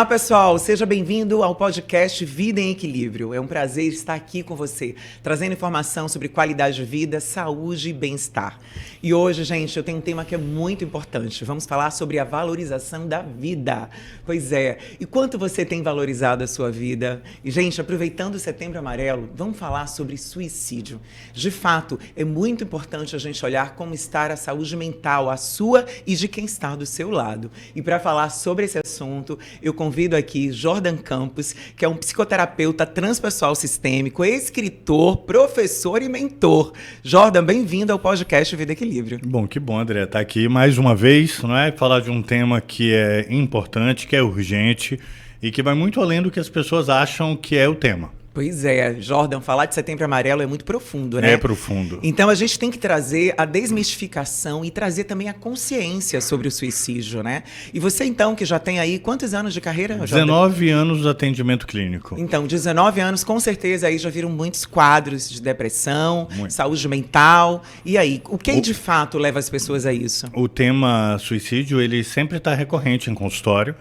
Olá, pessoal! Seja bem-vindo ao podcast Vida em Equilíbrio. É um prazer estar aqui com você, trazendo informação sobre qualidade de vida, saúde e bem-estar. E hoje, gente, eu tenho um tema que é muito importante. Vamos falar sobre a valorização da vida. Pois é, e quanto você tem valorizado a sua vida? E, gente, aproveitando o Setembro Amarelo, vamos falar sobre suicídio. De fato, é muito importante a gente olhar como está a saúde mental, a sua e de quem está do seu lado. E para falar sobre esse assunto, eu convido aqui Jordan Campos, que é um psicoterapeuta transpessoal sistêmico, escritor, professor e mentor. Jordan, bem-vindo ao podcast Vida e Equilíbrio. Bom, que bom, André, estar aqui mais uma vez, não é? Falar de um tema que é importante, que é urgente e que vai muito além do que as pessoas acham que é o tema. Pois é, Jordan, falar de Setembro Amarelo é muito profundo, né? É profundo. Então a gente tem que trazer a desmistificação e trazer também a consciência sobre o suicídio, né? E você então, que já tem aí quantos anos de carreira, Jordan? 19 anos de atendimento clínico. Então, 19 anos, com certeza aí já viram muitos quadros de depressão, saúde mental. E aí, o que de fato leva as pessoas a isso? O tema suicídio, ele sempre está recorrente em consultório.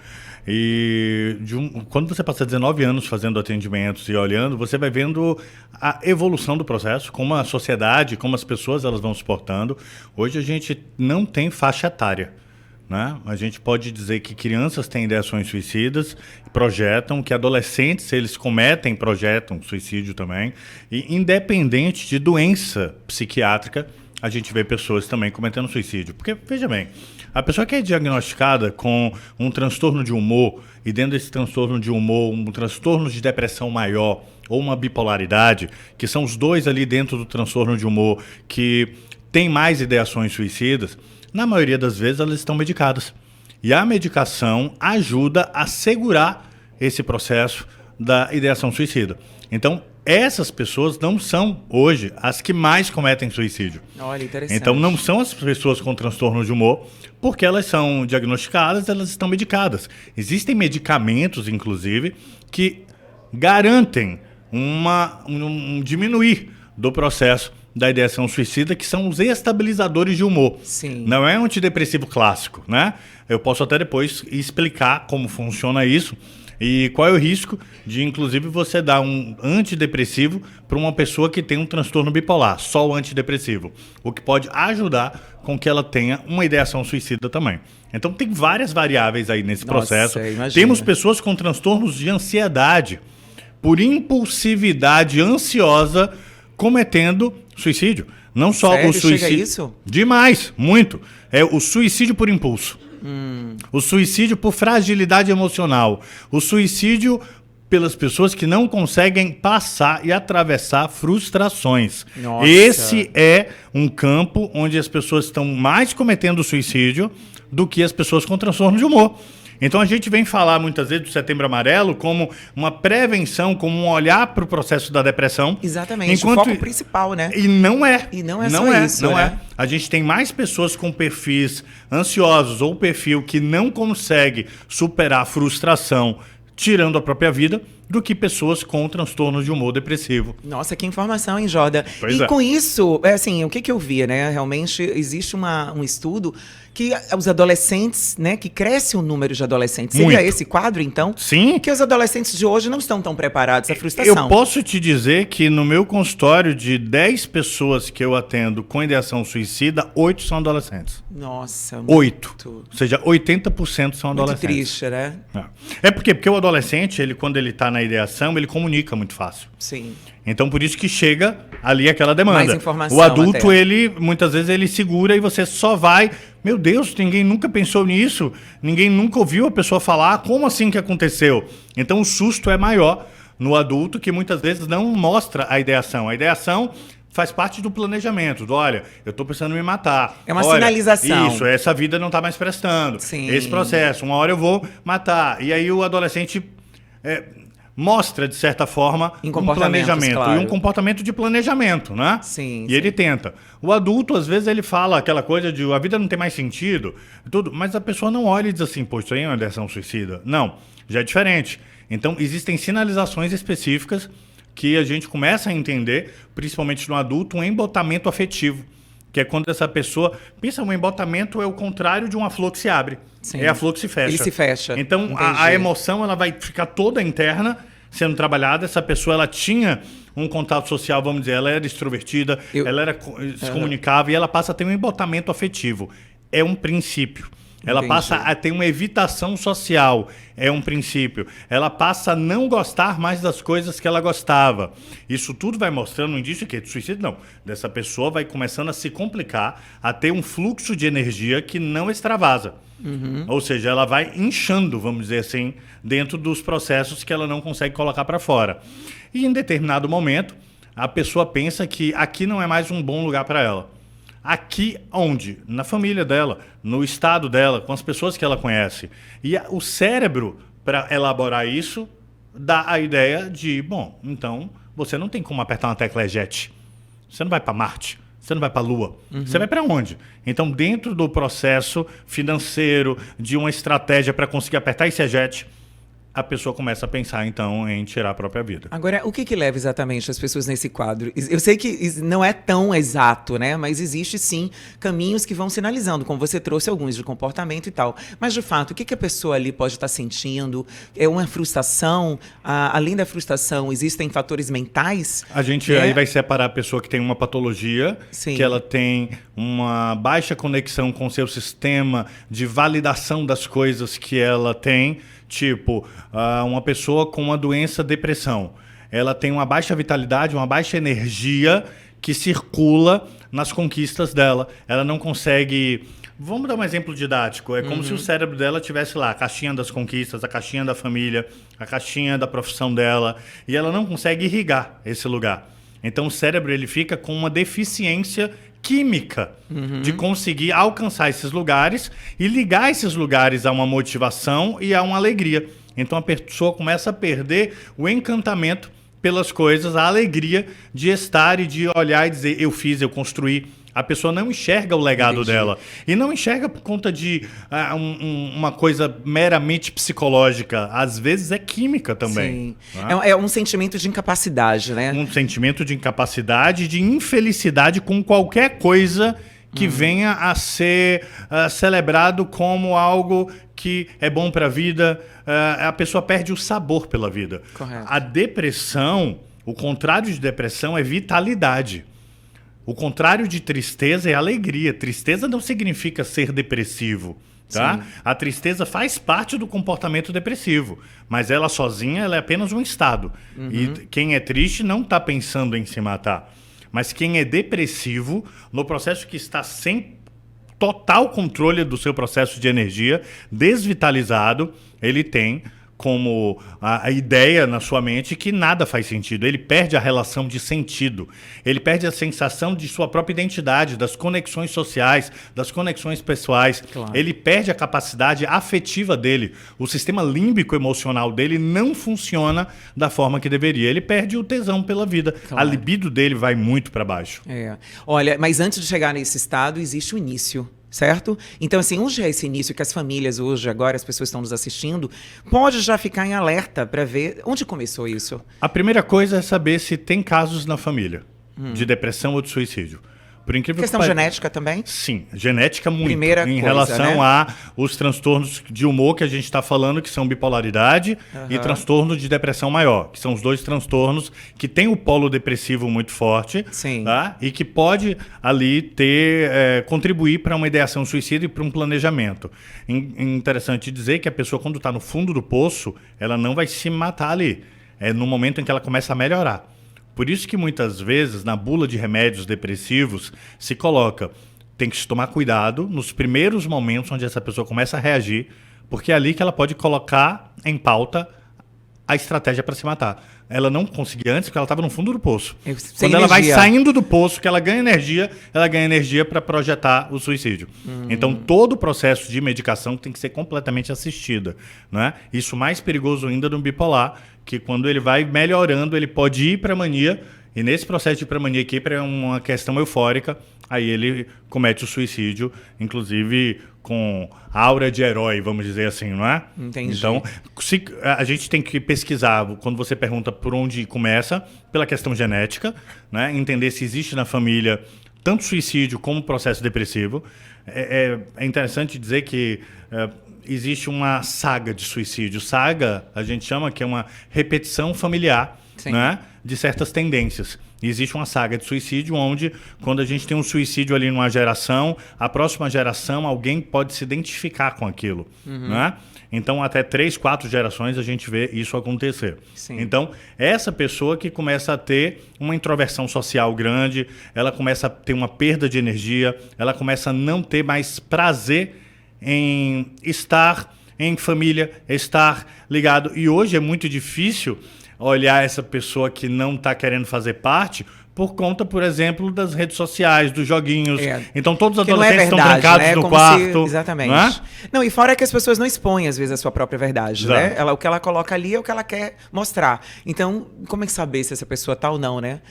E quando você passa 19 anos fazendo atendimentos e olhando, você vai vendo a evolução do processo, como a sociedade, como as pessoas elas vão se portando. Hoje a gente não tem faixa etária, né? A gente pode dizer que crianças têm ideações suicidas, projetam, que adolescentes eles projetam suicídio também. E independente de doença psiquiátrica, a gente vê pessoas também cometendo suicídio. Porque, veja bem, a pessoa que é diagnosticada com um transtorno de humor, e dentro desse transtorno de humor, um transtorno de depressão maior, ou uma bipolaridade, que são os dois ali dentro do transtorno de humor, que tem mais ideações suicidas, na maioria das vezes elas estão medicadas. E a medicação ajuda a segurar esse processo da ideação suicida. Então, essas pessoas não são, hoje, as que mais cometem suicídio. Olha, interessante. Então, não são as pessoas com transtorno de humor, porque elas são diagnosticadas, elas estão medicadas. Existem medicamentos, inclusive, que garantem um diminuir do processo da ideação suicida, que são os estabilizadores de humor. Sim. Não é um antidepressivo clássico, né? Eu posso até depois explicar como funciona isso. E qual é o risco de, inclusive, você dar um antidepressivo para uma pessoa que tem um transtorno bipolar, só o antidepressivo, o que pode ajudar com que ela tenha uma ideação suicida também. Então, tem várias variáveis aí nesse processo. Imagina. Temos pessoas com transtornos de ansiedade, por impulsividade ansiosa, cometendo suicídio. Não só Sério? o suicídio. Chega a isso? Demais, muito. É o suicídio por impulso. O suicídio por fragilidade emocional. O suicídio pelas pessoas que não conseguem passar e atravessar frustrações. Nossa. Esse é um campo onde as pessoas estão mais cometendo suicídio do que as pessoas com transtorno de humor. Então a gente vem falar muitas vezes do Setembro Amarelo como uma prevenção, como um olhar para o processo da depressão. Exatamente, o foco principal, né? E não é. E não é só isso, não né? é. A gente tem mais pessoas com perfis ansiosos ou perfil que não consegue superar a frustração tirando a própria vida, do que pessoas com transtorno de humor depressivo. Nossa, que informação, hein, Jordan? Pois e é. com isso, assim, o que eu via, né? Realmente existe um estudo que os adolescentes, né, que cresce o número de adolescentes. Seria Muito. esse quadro, então? Sim. Que os adolescentes de hoje não estão tão preparados à frustração. Eu posso te dizer que no meu consultório, de 10 pessoas que eu atendo com ideação suicida, 8 são adolescentes. Nossa, 8. muito. Ou seja, 80% são Muito adolescentes. triste, né? É porque o adolescente, quando ele está na ideação, ele comunica muito fácil. Sim. Então, por isso que chega ali aquela demanda. Mais informação O adulto, até. muitas vezes, ele segura e você só vai... Meu Deus, ninguém nunca pensou nisso. Ninguém nunca ouviu a pessoa falar. Como assim que aconteceu? Então, o susto é maior no adulto, que muitas vezes não mostra a ideação. A ideação faz parte do planejamento. Olha, eu estou pensando em me matar. É uma sinalização. Isso, essa vida não está mais prestando. Sim. Esse processo, uma hora eu vou matar. E aí o adolescente... mostra, de certa forma, um planejamento. Claro. E um comportamento de planejamento, né? Sim, E ele tenta. O adulto, às vezes, ele fala aquela coisa de a vida não tem mais sentido, tudo, mas a pessoa não olha e diz assim, pô, isso aí é uma ideação suicida. Não, já é diferente. Então, existem sinalizações específicas que a gente começa a entender, principalmente no adulto, um embotamento afetivo. que é quando essa pessoa... Pensa, um embotamento é o contrário de uma flor que se abre. Sim. É a flor que se fecha. Ele se fecha. Então, a emoção ela vai ficar toda interna, sendo trabalhada. Essa pessoa ela tinha um contato social, vamos dizer, ela era extrovertida, ela se comunicava e ela passa a ter um embotamento afetivo. É um princípio. Ela passa a ter uma evitação social, é um princípio. Ela passa a não gostar mais das coisas que ela gostava. Isso tudo vai mostrando um indício de suicídio, não. Dessa pessoa vai começando a se complicar, a ter um fluxo de energia que não extravasa. Ou seja, ela vai inchando, vamos dizer assim, dentro dos processos que ela não consegue colocar para fora. E em determinado momento, a pessoa pensa que aqui não é mais um bom lugar para ela. Aqui onde? Na família dela, no estado dela, com as pessoas que ela conhece. E o cérebro, para elaborar isso, dá a ideia de, bom, então você não tem como apertar uma tecla eject. Você não vai para Marte, você não vai para a Lua. Você vai para onde? Então, dentro do processo financeiro, de uma estratégia para conseguir apertar esse eject, a pessoa começa a pensar, então, em tirar a própria vida. Agora, o que leva exatamente as pessoas nesse quadro? Eu sei que não é tão exato, né? Mas existe, sim, caminhos que vão sinalizando, como você trouxe alguns de comportamento e tal. Mas, de fato, o que a pessoa ali pode estar sentindo? É uma frustração? Além da frustração, existem fatores mentais? A gente aí vai separar a pessoa que tem uma patologia, que ela tem uma baixa conexão com o seu sistema de validação das coisas que ela tem. Tipo, uma pessoa com uma doença depressão. Ela tem uma baixa vitalidade, uma baixa energia que circula nas conquistas dela. Ela não consegue... Vamos dar um exemplo didático. É como se o cérebro dela tivesse lá a caixinha das conquistas, a caixinha da família, a caixinha da profissão dela. E ela não consegue irrigar esse lugar. Então o cérebro ele fica com uma deficiência química de conseguir alcançar esses lugares e ligar esses lugares a uma motivação e a uma alegria. Então a pessoa começa a perder o encantamento pelas coisas, a alegria de estar e de olhar e dizer eu fiz, eu construí. A pessoa não enxerga o legado dela. E não enxerga por conta de uma coisa meramente psicológica. Às vezes é química também. Sim. É um sentimento de incapacidade, né? Um sentimento de incapacidade, de infelicidade com qualquer coisa que venha a ser celebrado como algo que é bom para a vida. A pessoa perde o sabor pela vida. Correto. A depressão, o contrário de depressão é vitalidade. O contrário de tristeza é alegria. Tristeza não significa ser depressivo, tá? Sim. A tristeza faz parte do comportamento depressivo, mas ela sozinha ela é apenas um estado. E quem é triste não está pensando em se matar. Mas quem é depressivo, no processo que está sem total controle do seu processo de energia, desvitalizado, ele tem como a ideia na sua mente que nada faz sentido. Ele perde a relação de sentido. Ele perde a sensação de sua própria identidade, das conexões sociais, das conexões pessoais. Claro. Ele perde a capacidade afetiva dele. O sistema límbico emocional dele não funciona da forma que deveria. Ele perde o tesão pela vida. Claro. A libido dele vai muito para baixo. Olha, mas antes de chegar nesse estado, existe o início. Certo? Então, assim, onde é esse início que as famílias hoje, agora, as pessoas estão nos assistindo, pode já ficar em alerta para ver onde começou isso? A primeira coisa é saber se tem casos na família de depressão ou de suicídio. Por incrível questão genética também? Sim, genética muito. Primeira em coisa, relação né? a os transtornos de humor que a gente está falando, que são bipolaridade e transtorno de depressão maior, que são os dois transtornos que têm o polo depressivo muito forte. Sim. Tá? E que pode ali contribuir para uma ideação suicida e para um planejamento. Interessante dizer que a pessoa, quando está no fundo do poço, ela não vai se matar ali. É no momento em que ela começa a melhorar. Por isso que muitas vezes na bula de remédios depressivos se coloca, tem que se tomar cuidado nos primeiros momentos onde essa pessoa começa a reagir, porque é ali que ela pode colocar em pauta a estratégia para se matar. Ela não conseguia antes porque ela estava no fundo do poço. Quando ela vai saindo do poço, que ela ganha energia para projetar o suicídio. Então todo o processo de medicação tem que ser completamente assistida, né? Isso mais perigoso ainda no bipolar, que quando ele vai melhorando, ele pode ir para a mania, e nesse processo de ir para a mania, que é uma questão eufórica, aí ele comete o suicídio, inclusive com aura de herói, vamos dizer assim, não é? Entendi. Então, a gente tem que pesquisar, quando você pergunta por onde começa, pela questão genética, né? Entender se existe na família tanto suicídio como processo depressivo. É interessante dizer que existe uma saga de suicídio. Saga, a gente chama que é uma repetição familiar, né, de certas tendências. Existe uma saga de suicídio onde, quando a gente tem um suicídio ali numa geração, a próxima geração, alguém pode se identificar com aquilo. Né? Então, até 3, 4 gerações a gente vê isso acontecer. Sim. Então, essa pessoa que começa a ter uma introversão social grande, ela começa a ter uma perda de energia, ela começa a não ter mais prazer em estar em família, estar ligado. E hoje é muito difícil olhar essa pessoa que não está querendo fazer parte por conta, por exemplo, das redes sociais, dos joguinhos. Então, todos os adolescentes estão trancados no quarto. Exatamente. Não, e fora que as pessoas não expõem, às vezes, a sua própria verdade, né? O que ela coloca ali é o que ela quer mostrar. Então, como é que saber se essa pessoa tá ou não, né?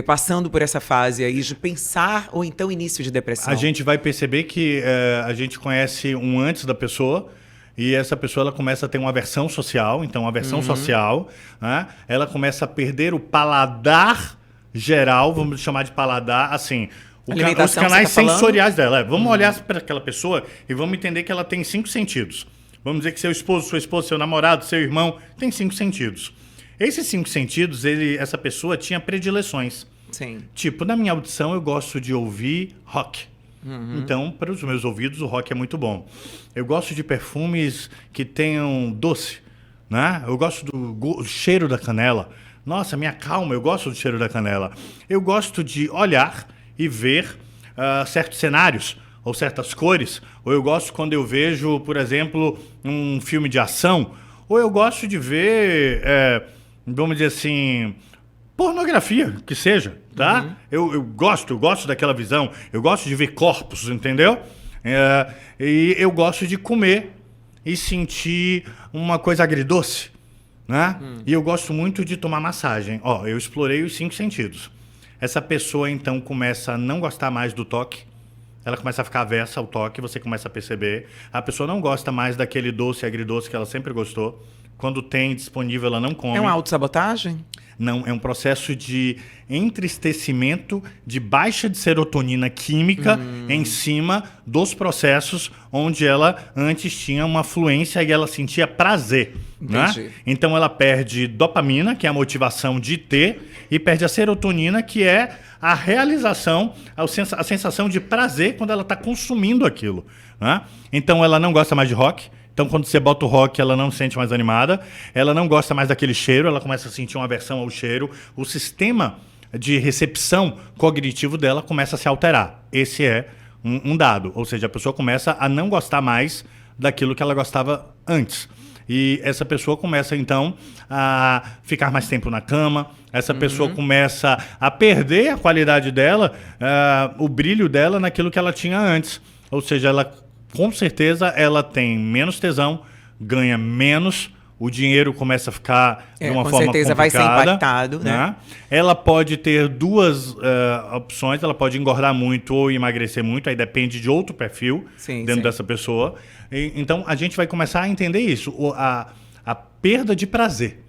Passando por essa fase aí de pensar ou então início de depressão. A gente vai perceber que a gente conhece um antes da pessoa. E essa pessoa ela começa a ter uma aversão social. Então, a aversão social, né, ela começa a perder o paladar geral, vamos chamar de paladar, assim, os canais sensoriais dela. Vamos olhar para aquela pessoa e vamos entender que ela tem 5 sentidos. Vamos dizer que seu esposo, sua esposa, seu namorado, seu irmão, tem 5 sentidos. Esses 5 sentidos, essa pessoa tinha predileções. Sim. Tipo, na minha audição, eu gosto de ouvir rock. Então, para os meus ouvidos, o rock é muito bom. Eu gosto de perfumes que tenham doce, né? Eu gosto do cheiro da canela. Nossa, me acalma, eu gosto do cheiro da canela. Eu gosto de olhar e ver certos cenários ou certas cores. Ou eu gosto quando eu vejo, por exemplo, um filme de ação. Ou eu gosto de ver, vamos dizer assim, pornografia, que seja, tá? Eu gosto daquela visão. Eu gosto de ver corpos, entendeu? E eu gosto de comer e sentir uma coisa agridoce, né? E eu gosto muito de tomar massagem. Ó, eu explorei os 5 sentidos. Essa pessoa, então, começa a não gostar mais do toque. Ela começa a ficar avessa ao toque, você começa a perceber. A pessoa não gosta mais daquele doce agridoce que ela sempre gostou. Quando tem disponível, ela não come. É uma autossabotagem? Não, é um processo de entristecimento, de baixa de serotonina química em cima dos processos onde ela antes tinha uma fluência e ela sentia prazer. Né? Então ela perde dopamina, que é a motivação de ter, e perde a serotonina, que é a realização, a sensação de prazer quando ela está consumindo aquilo. Né? Então ela não gosta mais de rock. Então, quando você bota o rock, ela não se sente mais animada, ela não gosta mais daquele cheiro, ela começa a sentir uma aversão ao cheiro, o sistema de recepção cognitivo dela começa a se alterar. Esse é um dado, ou seja, a pessoa começa a não gostar mais daquilo que ela gostava antes. E essa pessoa começa, então, a ficar mais tempo na cama, essa pessoa começa a perder a qualidade dela, o brilho dela naquilo que ela tinha antes. Ou seja, ela... Com certeza ela tem menos tesão, ganha menos, o dinheiro começa a ficar de uma forma complicada. Com certeza vai ser impactado, né? Ela pode ter 2 opções, ela pode engordar muito ou emagrecer muito, aí depende de outro perfil dentro dessa pessoa. Então a gente vai começar a entender isso, a perda de prazer.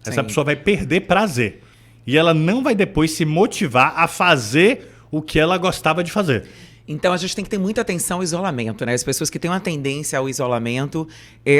Essa pessoa vai perder prazer e ela não vai depois se motivar a fazer o que ela gostava de fazer. Então, a gente tem que ter muita atenção ao isolamento, né? As pessoas que têm uma tendência ao isolamento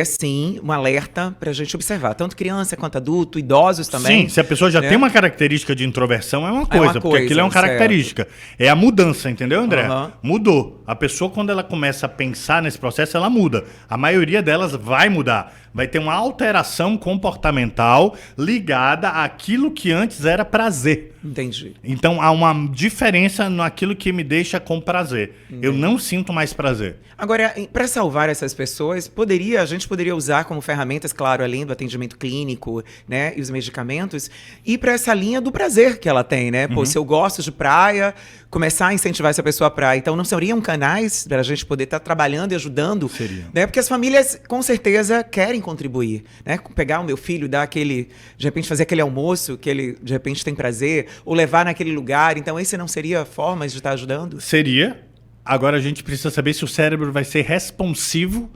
sim, um alerta para a gente observar. Tanto criança quanto adulto, idosos também. Sim, se a pessoa já tem uma característica de introversão, é uma coisa, porque aquilo é uma característica. É a mudança, entendeu, André? Mudou. A pessoa, quando ela começa a pensar nesse processo, ela muda. A maioria delas vai mudar. Vai ter uma alteração comportamental ligada àquilo que antes era prazer. Entendi. Então, há uma diferença naquilo que me deixa com prazer. Eu não sinto mais prazer. Agora, para salvar essas pessoas, a gente poderia usar como ferramentas, claro, além do atendimento clínico, né, e os medicamentos, ir para essa linha do prazer que ela tem, né? Pô, se eu gosto de praia, começar a incentivar essa pessoa a praia. Então, não seriam canais para a gente poder estar trabalhando e ajudando? Seria. Né? Porque as famílias, com certeza, querem contribuir, né? Pegar o meu filho, dar aquele, de repente, fazer aquele almoço que ele, de repente, tem prazer, ou levar naquele lugar. Então, esse não seria formas de estar ajudando? Seria. Agora, a gente precisa saber se o cérebro vai ser responsivo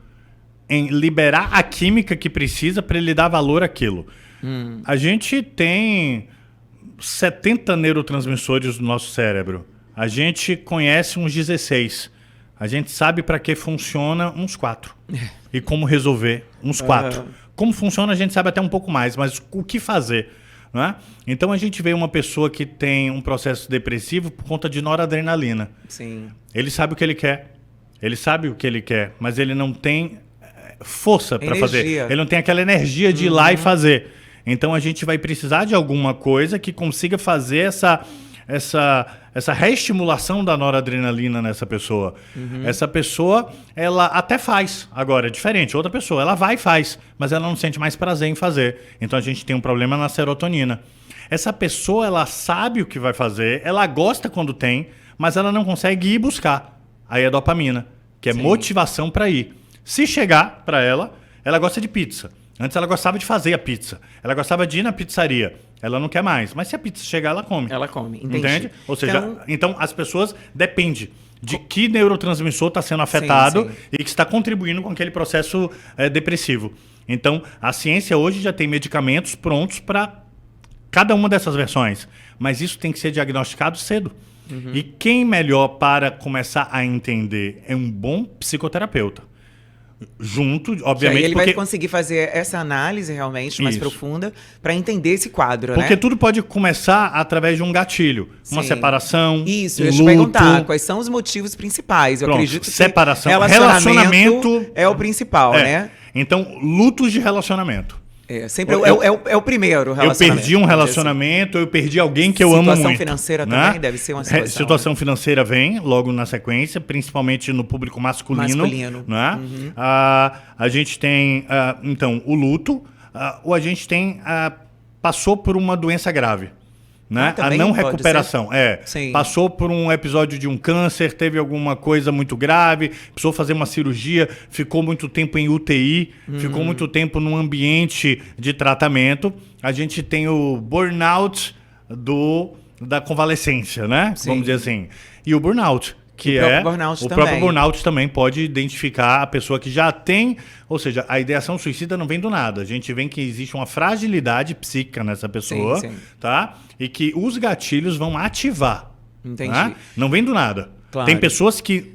em liberar a química que precisa para ele dar valor àquilo. A gente tem 70 neurotransmissores no nosso cérebro. A gente conhece uns 16. A gente sabe para que funciona uns 4. E como resolver uns 4. Como funciona a gente sabe até um pouco mais, mas o que fazer? Né? Então a gente vê uma pessoa que tem um processo depressivo por conta de noradrenalina. Sim. Ele sabe o que ele quer. Ele sabe o que ele quer, mas ele não tem força para fazer. Ele não tem aquela energia de ir lá e fazer. Então a gente vai precisar de alguma coisa que consiga fazer essa reestimulação da noradrenalina nessa pessoa. Essa pessoa, ela até faz. Agora, é diferente. Outra pessoa, ela vai e faz, mas ela não sente mais prazer em fazer. Então a gente tem um problema na serotonina. Essa pessoa, ela sabe o que vai fazer, ela gosta quando tem, mas ela não consegue ir buscar. Aí é dopamina, que é motivação para ir. Se chegar para ela, ela gosta de pizza. Antes ela gostava de fazer a pizza. Ela gostava de ir na pizzaria. Ela não quer mais. Mas se a pizza chegar, ela come. Ela come, entendi. Entende? Ou seja, então as pessoas dependem de que neurotransmissor está sendo afetado e que está contribuindo com aquele processo depressivo. Então, a ciência hoje já tem medicamentos prontos para cada uma dessas versões. Mas isso tem que ser diagnosticado cedo. E quem melhor para começar a entender é um bom psicoterapeuta. Junto, obviamente, ele vai conseguir fazer essa análise realmente mais profunda para entender esse quadro, porque tudo pode começar através de um gatilho, uma separação, Isso, um eu ia te perguntar quais são os motivos principais. Eu acredito que separação, relacionamento é o principal, né? Então, lutos de relacionamento. Sempre é o primeiro relacionamento. Eu perdi um relacionamento, eu perdi alguém que eu amo muito. Situação financeira também deve ser uma situação. Situação financeira vem logo na sequência, principalmente no público masculino. Né? A gente tem, então, o luto, ou a gente tem, passou por uma doença grave. Né? A não recuperação. Passou por um episódio de um câncer, teve alguma coisa muito grave, precisou fazer uma cirurgia, ficou muito tempo em UTI, ficou muito tempo num ambiente de tratamento. A gente tem o burnout da convalescência, né? Vamos dizer assim. E o burnout, que o próprio burnout também pode identificar a pessoa que já tem, ou seja, a ideação suicida não vem do nada. A gente vê que existe uma fragilidade psíquica nessa pessoa, tá? E que os gatilhos vão ativar. Entendi. Tá? Não vem do nada. Claro. Tem pessoas que,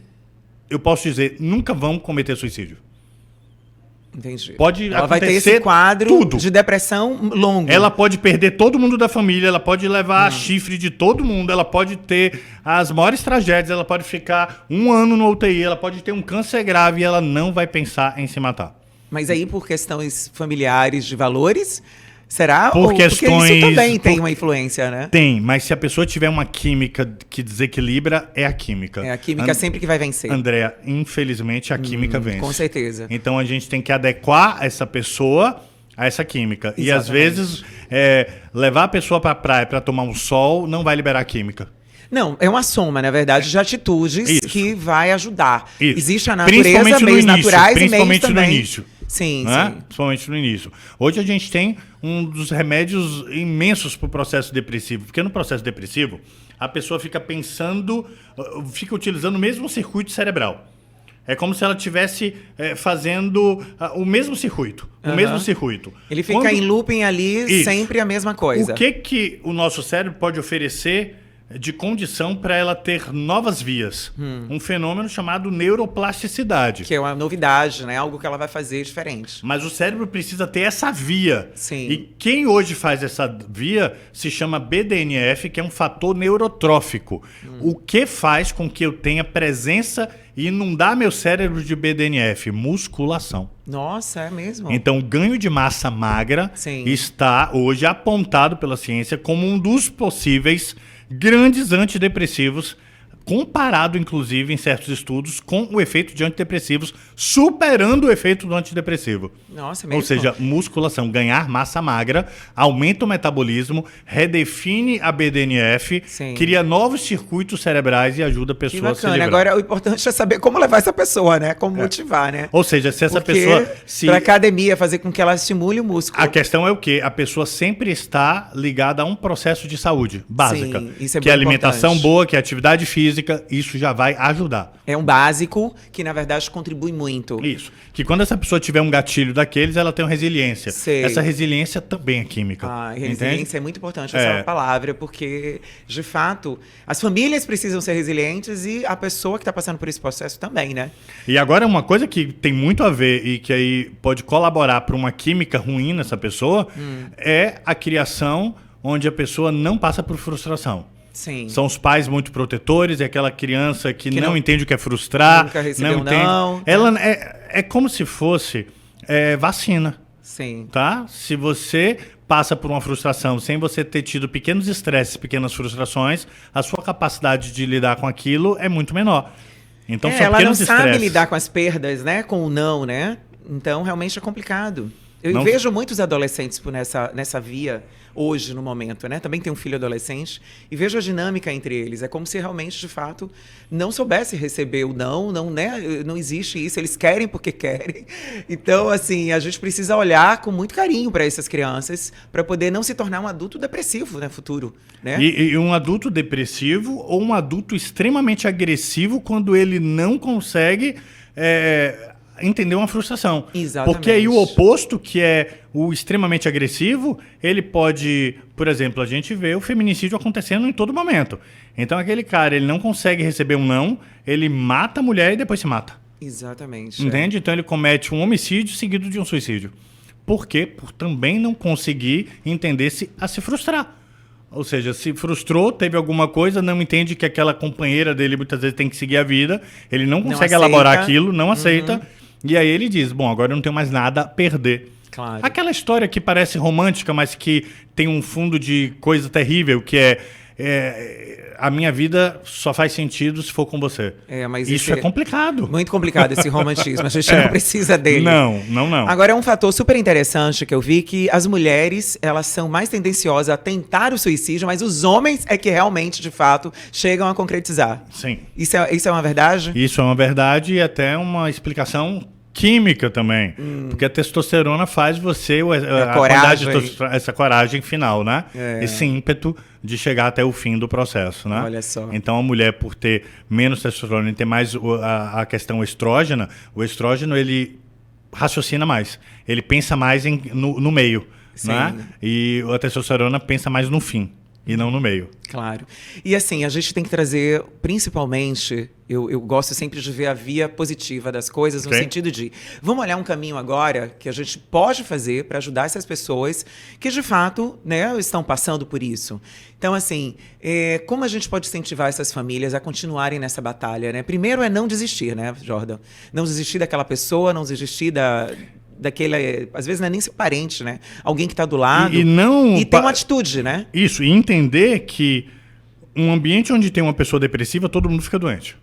eu posso dizer, nunca vão cometer suicídio. Entendi. Ela vai ter esse quadro de depressão longo. Ela pode perder todo mundo da família, ela pode levar chifre de todo mundo, ela pode ter as maiores tragédias, ela pode ficar 1 ano no UTI, ela pode ter um câncer grave e ela não vai pensar em se matar. Mas aí por questões familiares de valores, será? Porque isso também tem uma influência, né? Tem, mas se a pessoa tiver uma química que desequilibra, é a química. É a química sempre que vai vencer. Andréa, infelizmente a química vence. Com certeza. Então a gente tem que adequar essa pessoa a essa química. Exatamente. E às vezes levar a pessoa para a praia para tomar um sol não vai liberar química. Não, é uma soma, na verdade, de atitudes que vai ajudar. Isso. Existe a natureza, meios naturais e meios também. No início. Sim. Principalmente no início. Hoje a gente tem um dos remédios imensos para o processo depressivo. Porque no processo depressivo, a pessoa fica pensando, fica utilizando o mesmo circuito cerebral. É como se ela estivesse fazendo o mesmo circuito. O mesmo circuito. Ele fica em looping ali, sempre a mesma coisa. O que o nosso cérebro pode oferecer de condição para ela ter novas vias. Um fenômeno chamado neuroplasticidade. Que é uma novidade, né? Algo que ela vai fazer diferente. Mas o cérebro precisa ter essa via. Sim. E quem hoje faz essa via se chama BDNF, que é um fator neurotrófico. O que faz com que eu tenha presença e inundar meu cérebro de BDNF? Musculação. Nossa, é mesmo? Então, o ganho de massa magra está hoje apontado pela ciência como um dos possíveis grandes antidepressivos, comparado, inclusive, em certos estudos, com o efeito de antidepressivos, superando o efeito do antidepressivo. Nossa, mesmo? Ou seja, musculação, ganhar massa magra, aumenta o metabolismo, redefine a BDNF, cria novos circuitos cerebrais e ajuda a pessoa a se livrar. Agora, o importante é saber como levar essa pessoa, né? Como motivar, né? Ou seja, se essa pessoa... Para academia, fazer com que ela estimule o músculo. A questão é o quê? A pessoa sempre está ligada a um processo de saúde básica. Sim, isso é que é alimentação boa, que é atividade física, física, isso já vai ajudar. É um básico que, na verdade, contribui muito. Isso. Que quando essa pessoa tiver um gatilho daqueles, ela tem uma resiliência. Sei. Essa resiliência também é química. Resiliência entende? é muito importante essa palavra, porque, de fato, as famílias precisam ser resilientes e a pessoa que está passando por esse processo também, né? E agora, uma coisa que tem muito a ver e que aí pode colaborar para uma química ruim nessa pessoa é a criação onde a pessoa não passa por frustração. Sim. São os pais muito protetores, é aquela criança que não entende o que é frustrar. Nunca recebeu não entende. Ela é como se fosse vacina. Sim. Tá? Se você passa por uma frustração sem você ter tido pequenos estresses, pequenas frustrações, a sua capacidade de lidar com aquilo é muito menor. Então, são ela não pequenos sabe estresses. lidar com as perdas, né? Com o não, né? Então, realmente é complicado. Eu Não- vejo muitos adolescentes por nessa via hoje, no momento, né? Também tenho um filho adolescente e vejo a dinâmica entre eles. É como se realmente, de fato, não soubesse receber o não, né? Não existe isso. Eles querem porque querem. Então, assim, a gente precisa olhar com muito carinho para essas crianças para poder não se tornar um adulto depressivo, né? Futuro, né? E um adulto depressivo ou um adulto extremamente agressivo quando ele não consegue entender uma frustração. Exatamente. Porque aí o oposto, que é o extremamente agressivo, ele pode... Por exemplo, a gente vê o feminicídio acontecendo em todo momento. Então aquele cara, ele não consegue receber um não, ele mata a mulher e depois se mata. Exatamente. Entende? Então ele comete um homicídio seguido de um suicídio. Por quê? Por também não conseguir entender-se a se frustrar. Ou seja, se frustrou, teve alguma coisa, não entende que aquela companheira dele muitas vezes tem que seguir a vida, ele não consegue elaborar aquilo, não aceita, e aí ele diz, bom, agora eu não tenho mais nada a perder. Claro. Aquela história que parece romântica, mas que tem um fundo de coisa terrível, que a minha vida só faz sentido se for com você. Mas isso é complicado. Muito complicado esse romantismo. A gente não precisa dele. Não. Agora, é um fator super interessante que eu vi que as mulheres, elas são mais tendenciosas a tentar o suicídio, mas os homens é que realmente, de fato, chegam a concretizar. Sim. Isso é uma verdade? Isso é uma verdade e até uma explicação química também. Porque a testosterona faz você coragem. essa coragem final, né? Esse ímpeto de chegar até o fim do processo, né? Olha só. Então a mulher, por ter menos testosterona e ter mais a questão estrógena, o estrógeno ele raciocina mais. Ele pensa mais no meio, né? E a testosterona pensa mais no fim e não no meio. Claro. E assim, a gente tem que trazer, principalmente, eu gosto sempre de ver a via positiva das coisas, no sentido de, vamos olhar um caminho agora que a gente pode fazer para ajudar essas pessoas que, de fato, né, estão passando por isso. Então, assim, como a gente pode incentivar essas famílias a continuarem nessa batalha, né? Primeiro é não desistir, né, Jordan? Não desistir daquela pessoa, não desistir daquele, às vezes não é nem seu parente, né? Alguém que está do lado. E tem uma atitude, né? Isso, e entender que um ambiente onde tem uma pessoa depressiva, todo mundo fica doente.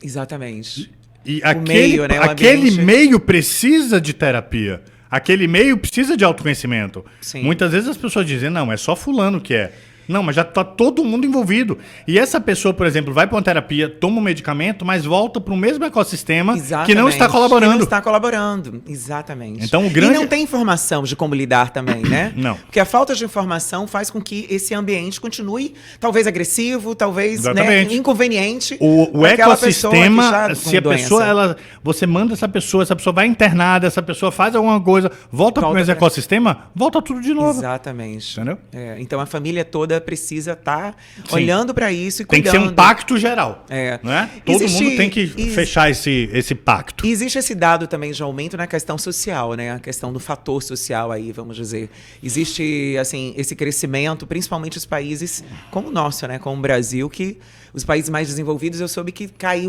Exatamente. E aquele meio precisa de terapia. Aquele meio precisa de autoconhecimento. Sim. Muitas vezes as pessoas dizem, não, é só fulano que é. Não, mas já está todo mundo envolvido. E essa pessoa, por exemplo, vai para uma terapia, toma um medicamento, mas volta para o mesmo ecossistema que não está colaborando. Que não está colaborando, exatamente. Então, E não tem informação de como lidar também, né? Não. Porque a falta de informação faz com que esse ambiente continue, talvez agressivo, talvez, né, inconveniente. O ecossistema, se a pessoa, você manda essa pessoa vai internada, essa pessoa faz alguma coisa, volta para o mesmo ecossistema, volta tudo de novo. Exatamente. Entendeu? Então a família toda precisa estar olhando para isso e tem cuidando. Tem que ser um pacto geral. Né? Todo mundo tem que fechar esse pacto. E existe esse dado também de aumento na questão social, né? A questão do fator social aí, vamos dizer. Existe, assim, esse crescimento, principalmente os países como o nosso, né? Como o Brasil, que os países mais desenvolvidos, eu soube que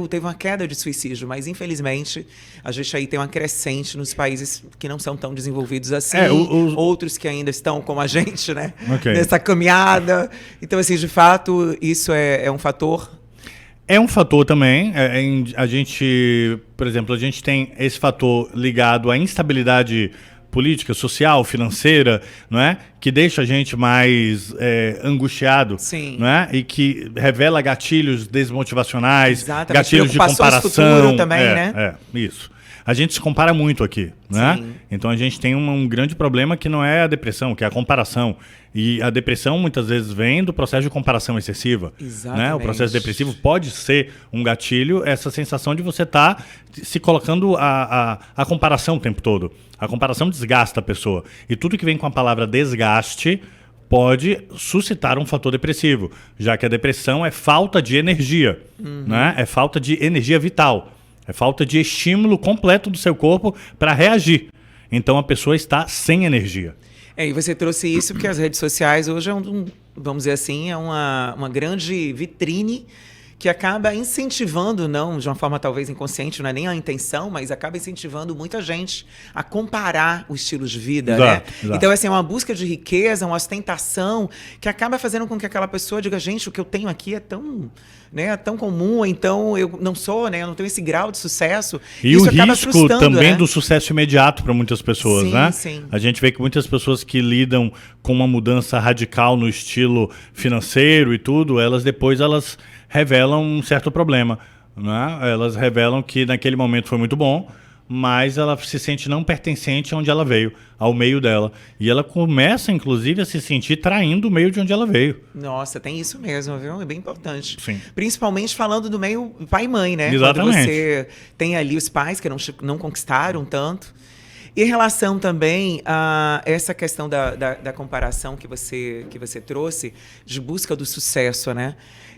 teve uma queda de suicídio, mas infelizmente a gente aí tem uma crescente nos países que não são tão desenvolvidos assim, outros que ainda estão como a gente, né? Nessa caminhada. Então, assim, de fato, isso é um fator. É um fator também. A gente, por exemplo, a gente tem esse fator ligado à instabilidade política, social, financeira, não é? Que deixa a gente mais angustiado. Sim. Não é? E que revela gatilhos desmotivações, exatamente, gatilhos de comparação. Futuro também, né? Isso. A gente se compara muito aqui, né? Sim. Então a gente tem um grande problema que não é a depressão, que é a comparação. E a depressão muitas vezes vem do processo de comparação excessiva. Exatamente. Né? O processo depressivo pode ser um gatilho, essa sensação de você estar se colocando a comparação o tempo todo. A comparação desgasta a pessoa. E tudo que vem com a palavra desgaste pode suscitar um fator depressivo, já que a depressão é falta de energia, né? É falta de energia vital, é falta de estímulo completo do seu corpo para reagir. Então a pessoa está sem energia. E você trouxe isso porque as redes sociais hoje vamos dizer assim, é uma grande vitrine que acaba incentivando, não de uma forma talvez inconsciente, não é nem a intenção, mas acaba incentivando muita gente a comparar o estilo de vida, Exato. Então, assim, é uma busca de riqueza, uma ostentação, que acaba fazendo com que aquela pessoa diga, gente, o que eu tenho aqui é tão, né, tão comum, então eu não sou, né, eu não tenho esse grau de sucesso. E isso o acaba risco frustrando, também né? do sucesso imediato para muitas pessoas, Sim, né? sim. A gente vê que muitas pessoas que lidam com uma mudança radical no estilo financeiro e tudo, elas revelam um certo problema, né? Elas revelam que naquele momento foi muito bom, mas ela se sente não pertencente aonde ela veio, ao meio dela. E ela começa, inclusive, a se sentir traindo o meio de onde ela veio. Nossa, tem isso mesmo, viu? É bem importante. Sim. Principalmente falando do meio pai e mãe, né? Exatamente. Quando você tem ali os pais que não conquistaram tanto. E em relação também a essa questão da comparação que você trouxe, de busca do sucesso, né?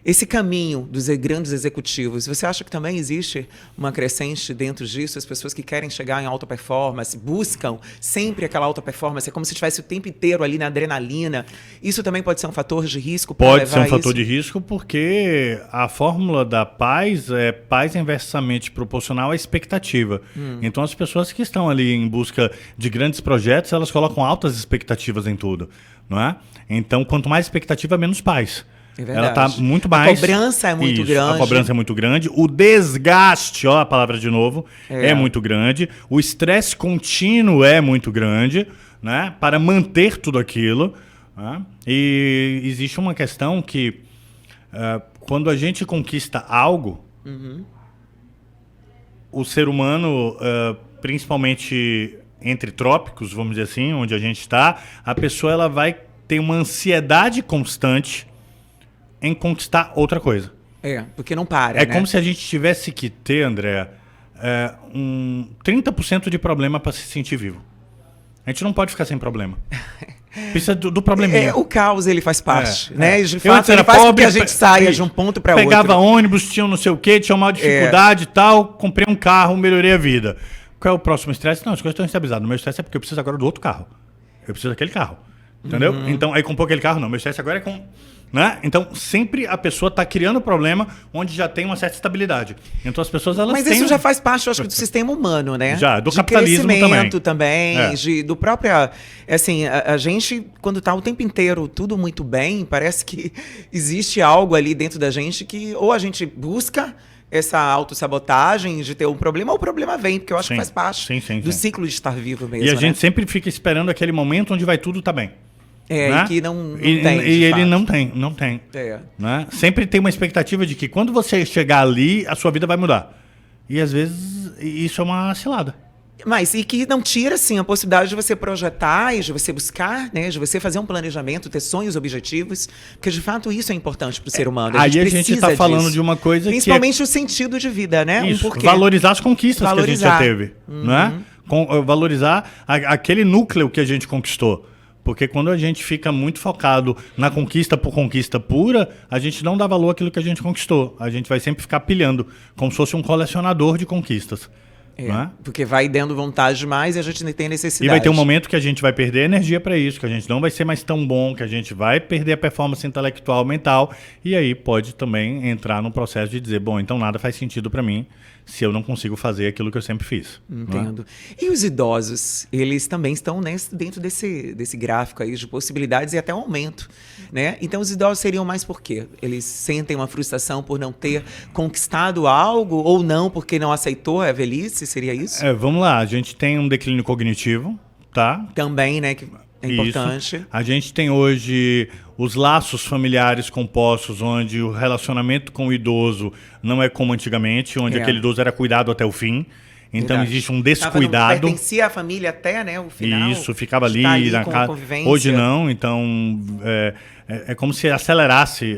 Esse caminho dos grandes executivos, você acha que também existe uma crescente dentro disso? As pessoas que querem chegar em alta performance, buscam sempre aquela alta performance, é como se estivesse o tempo inteiro ali na adrenalina. Isso também pode ser um fator de risco? Pode ser um fator de risco porque a fórmula da paz é paz inversamente proporcional à expectativa. Então as pessoas que estão ali em busca de grandes projetos, elas colocam altas expectativas em tudo, não é? Então quanto mais expectativa, menos paz. É verdade. Ela está muito mais... A cobrança é muito grande. A cobrança é muito grande. O desgaste, ó, a palavra de novo, é muito grande. O estresse contínuo é muito grande, né? Para manter tudo aquilo. Né? E existe uma questão que quando a gente conquista algo, o ser humano, principalmente entre trópicos, vamos dizer assim, onde a gente está, a pessoa ela vai ter uma ansiedade constante em conquistar outra coisa. Porque não para, É né? como se a gente tivesse que ter, André, 30% de problema para se sentir vivo. A gente não pode ficar sem problema. Precisa do probleminha. O caos, ele faz parte, né? De Eu fato, antes era ele faz com que pobre, a gente saia de um ponto para outro. Pegava ônibus, tinha não sei o quê, tinha uma dificuldade e tal, comprei um carro, melhorei a vida. Qual é o próximo estresse? Não, as coisas estão estabilizadas. O meu estresse é porque eu preciso agora do outro carro. Eu preciso daquele carro. Entendeu? Então, aí comprou aquele carro, não. Meu estresse agora é com... Né? Então, sempre a pessoa está criando problema onde já tem uma certa estabilidade. Então, as pessoas, elas Mas têm... isso já faz parte, eu acho, do sistema humano, né? Já, do de capitalismo crescimento também. É. Do próprio... Assim, a gente, quando está o tempo inteiro tudo muito bem, parece que existe algo ali dentro da gente que ou a gente busca essa autossabotagem de ter um problema, ou o problema vem, porque eu acho que faz parte do ciclo de estar vivo mesmo. E a gente sempre fica esperando aquele momento onde vai tudo tá bem. Né? E que não tem. E ele não tem. Né? Sempre tem uma expectativa de que quando você chegar ali, a sua vida vai mudar. E às vezes isso é uma cilada. Mas e que não tira, assim, a possibilidade de você projetar e de você buscar, né? De você fazer um planejamento, ter sonhos, objetivos, porque de fato isso é importante para o ser humano. Aí a gente está falando de uma coisa principalmente o sentido de vida, né? Isso, valorizar as conquistas que a gente já teve. Né? Valorizar aquele núcleo que a gente conquistou. Porque quando a gente fica muito focado na conquista por conquista pura, a gente não dá valor àquilo que a gente conquistou. A gente vai sempre ficar pilhando, como se fosse um colecionador de conquistas. Né? Porque vai dando vontade demais e a gente não tem necessidade. E vai ter um momento que a gente vai perder energia para isso, que a gente não vai ser mais tão bom, que a gente vai perder a performance intelectual, mental, e aí pode também entrar no processo de dizer, bom, então nada faz sentido para mim se eu não consigo fazer aquilo que eu sempre fiz. Entendo. E os idosos, eles também estão dentro desse gráfico aí de possibilidades e até um aumento, né? Então os idosos seriam mais por quê? Eles sentem uma frustração por não ter conquistado algo ou não porque não aceitou a velhice? Seria isso? Vamos lá, a gente tem um declínio cognitivo, tá? Também, né? Que é importante. Isso. A gente tem hoje os laços familiares compostos, onde o relacionamento com o idoso não é como antigamente, onde aquele idoso era cuidado até o fim. Então Verdade. existe um descuidado. Pertencia à família até, né, o final. Isso, ficava de ali, tá na com casa. convivência. Hoje não, então é como se acelerasse,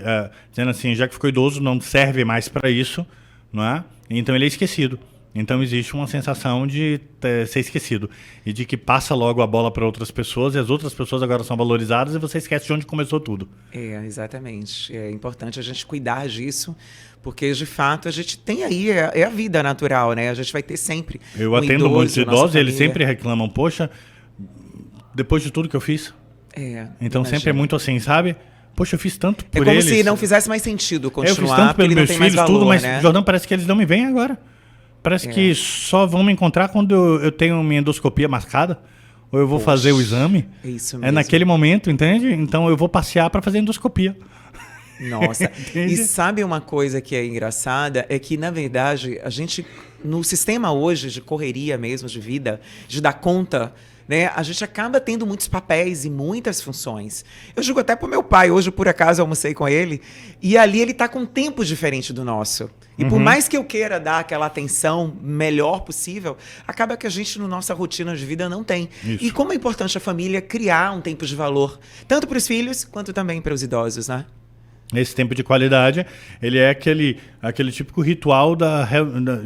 dizendo assim, já que ficou idoso, não serve mais para isso, não é? Então ele é esquecido. Então existe uma sensação de ser esquecido e de que passa logo a bola para outras pessoas e as outras pessoas agora são valorizadas e você esquece de onde começou tudo. Exatamente. É importante a gente cuidar disso, porque de fato a gente tem aí, é a vida natural, né? A gente vai ter sempre Eu um atendo muitos nossa idosos e eles família. sempre reclamam, poxa, depois de tudo que eu fiz. Então sempre é imagina. muito assim, sabe? Poxa, eu fiz tanto por É como eles. se não fizesse mais sentido Eu continuar, fiz tanto porque ele pelos não meus tem mais filhos, valor, tudo, mas, né? Jordão, parece que eles não me veem agora. Parece que só vão me encontrar quando eu tenho minha endoscopia marcada, ou eu vou fazer o exame. É isso É mesmo. naquele momento, entende? Então eu vou passear para fazer endoscopia. Nossa, e Entende? sabe uma coisa que é engraçada? É que, na verdade, a gente, no sistema hoje de correria mesmo, de vida, de dar conta, né? A gente acaba tendo muitos papéis e muitas funções. Eu digo até pro meu pai, hoje por acaso eu almocei com ele, e ali ele tá com um tempo diferente do nosso. E por mais que eu queira dar aquela atenção melhor possível, acaba que a gente, na nossa rotina de vida, não tem. Isso. E como é importante a família criar um tempo de valor, tanto para os filhos quanto também para os idosos, né? Esse tempo de qualidade, ele é aquele típico ritual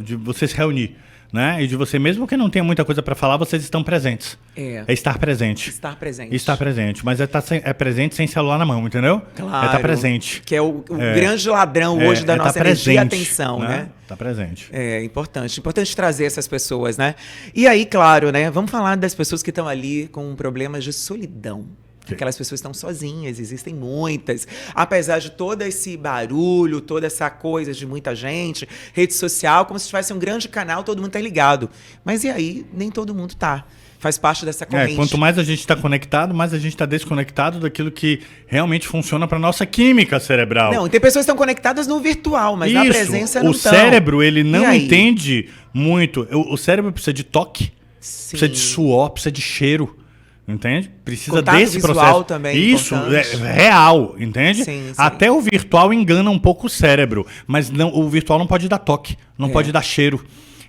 de você se reunir, né? E de você, mesmo que não tenha muita coisa para falar, vocês estão presentes. É estar presente. Estar presente. Estar presente, mas é presente sem celular na mão, entendeu? Claro. É estar presente. Que é o grande ladrão hoje da nossa tá energia e presente, atenção, né? Tá presente. É importante. Importante trazer essas pessoas, né? E aí, claro, né? Vamos falar das pessoas que estão ali com problemas de solidão. Aquelas pessoas estão sozinhas, existem muitas. Apesar de todo esse barulho, toda essa coisa de muita gente, rede social, como se tivesse um grande canal, todo mundo tá ligado. Mas e aí, nem todo mundo tá. Faz parte dessa corrente. Quanto mais a gente está conectado, mais a gente está desconectado daquilo que realmente funciona para nossa química cerebral. Não, e tem pessoas que estão conectadas no virtual, mas na presença não o estão. cérebro, ele não E aí? entende muito. O cérebro precisa de toque, Sim. precisa de suor, precisa de cheiro. Entende? Precisa Contato desse visual processo. também é Isso, importante. é real, entende? Sim, sim. Até o virtual engana um pouco o cérebro, mas não, o virtual não pode dar toque, não pode dar cheiro.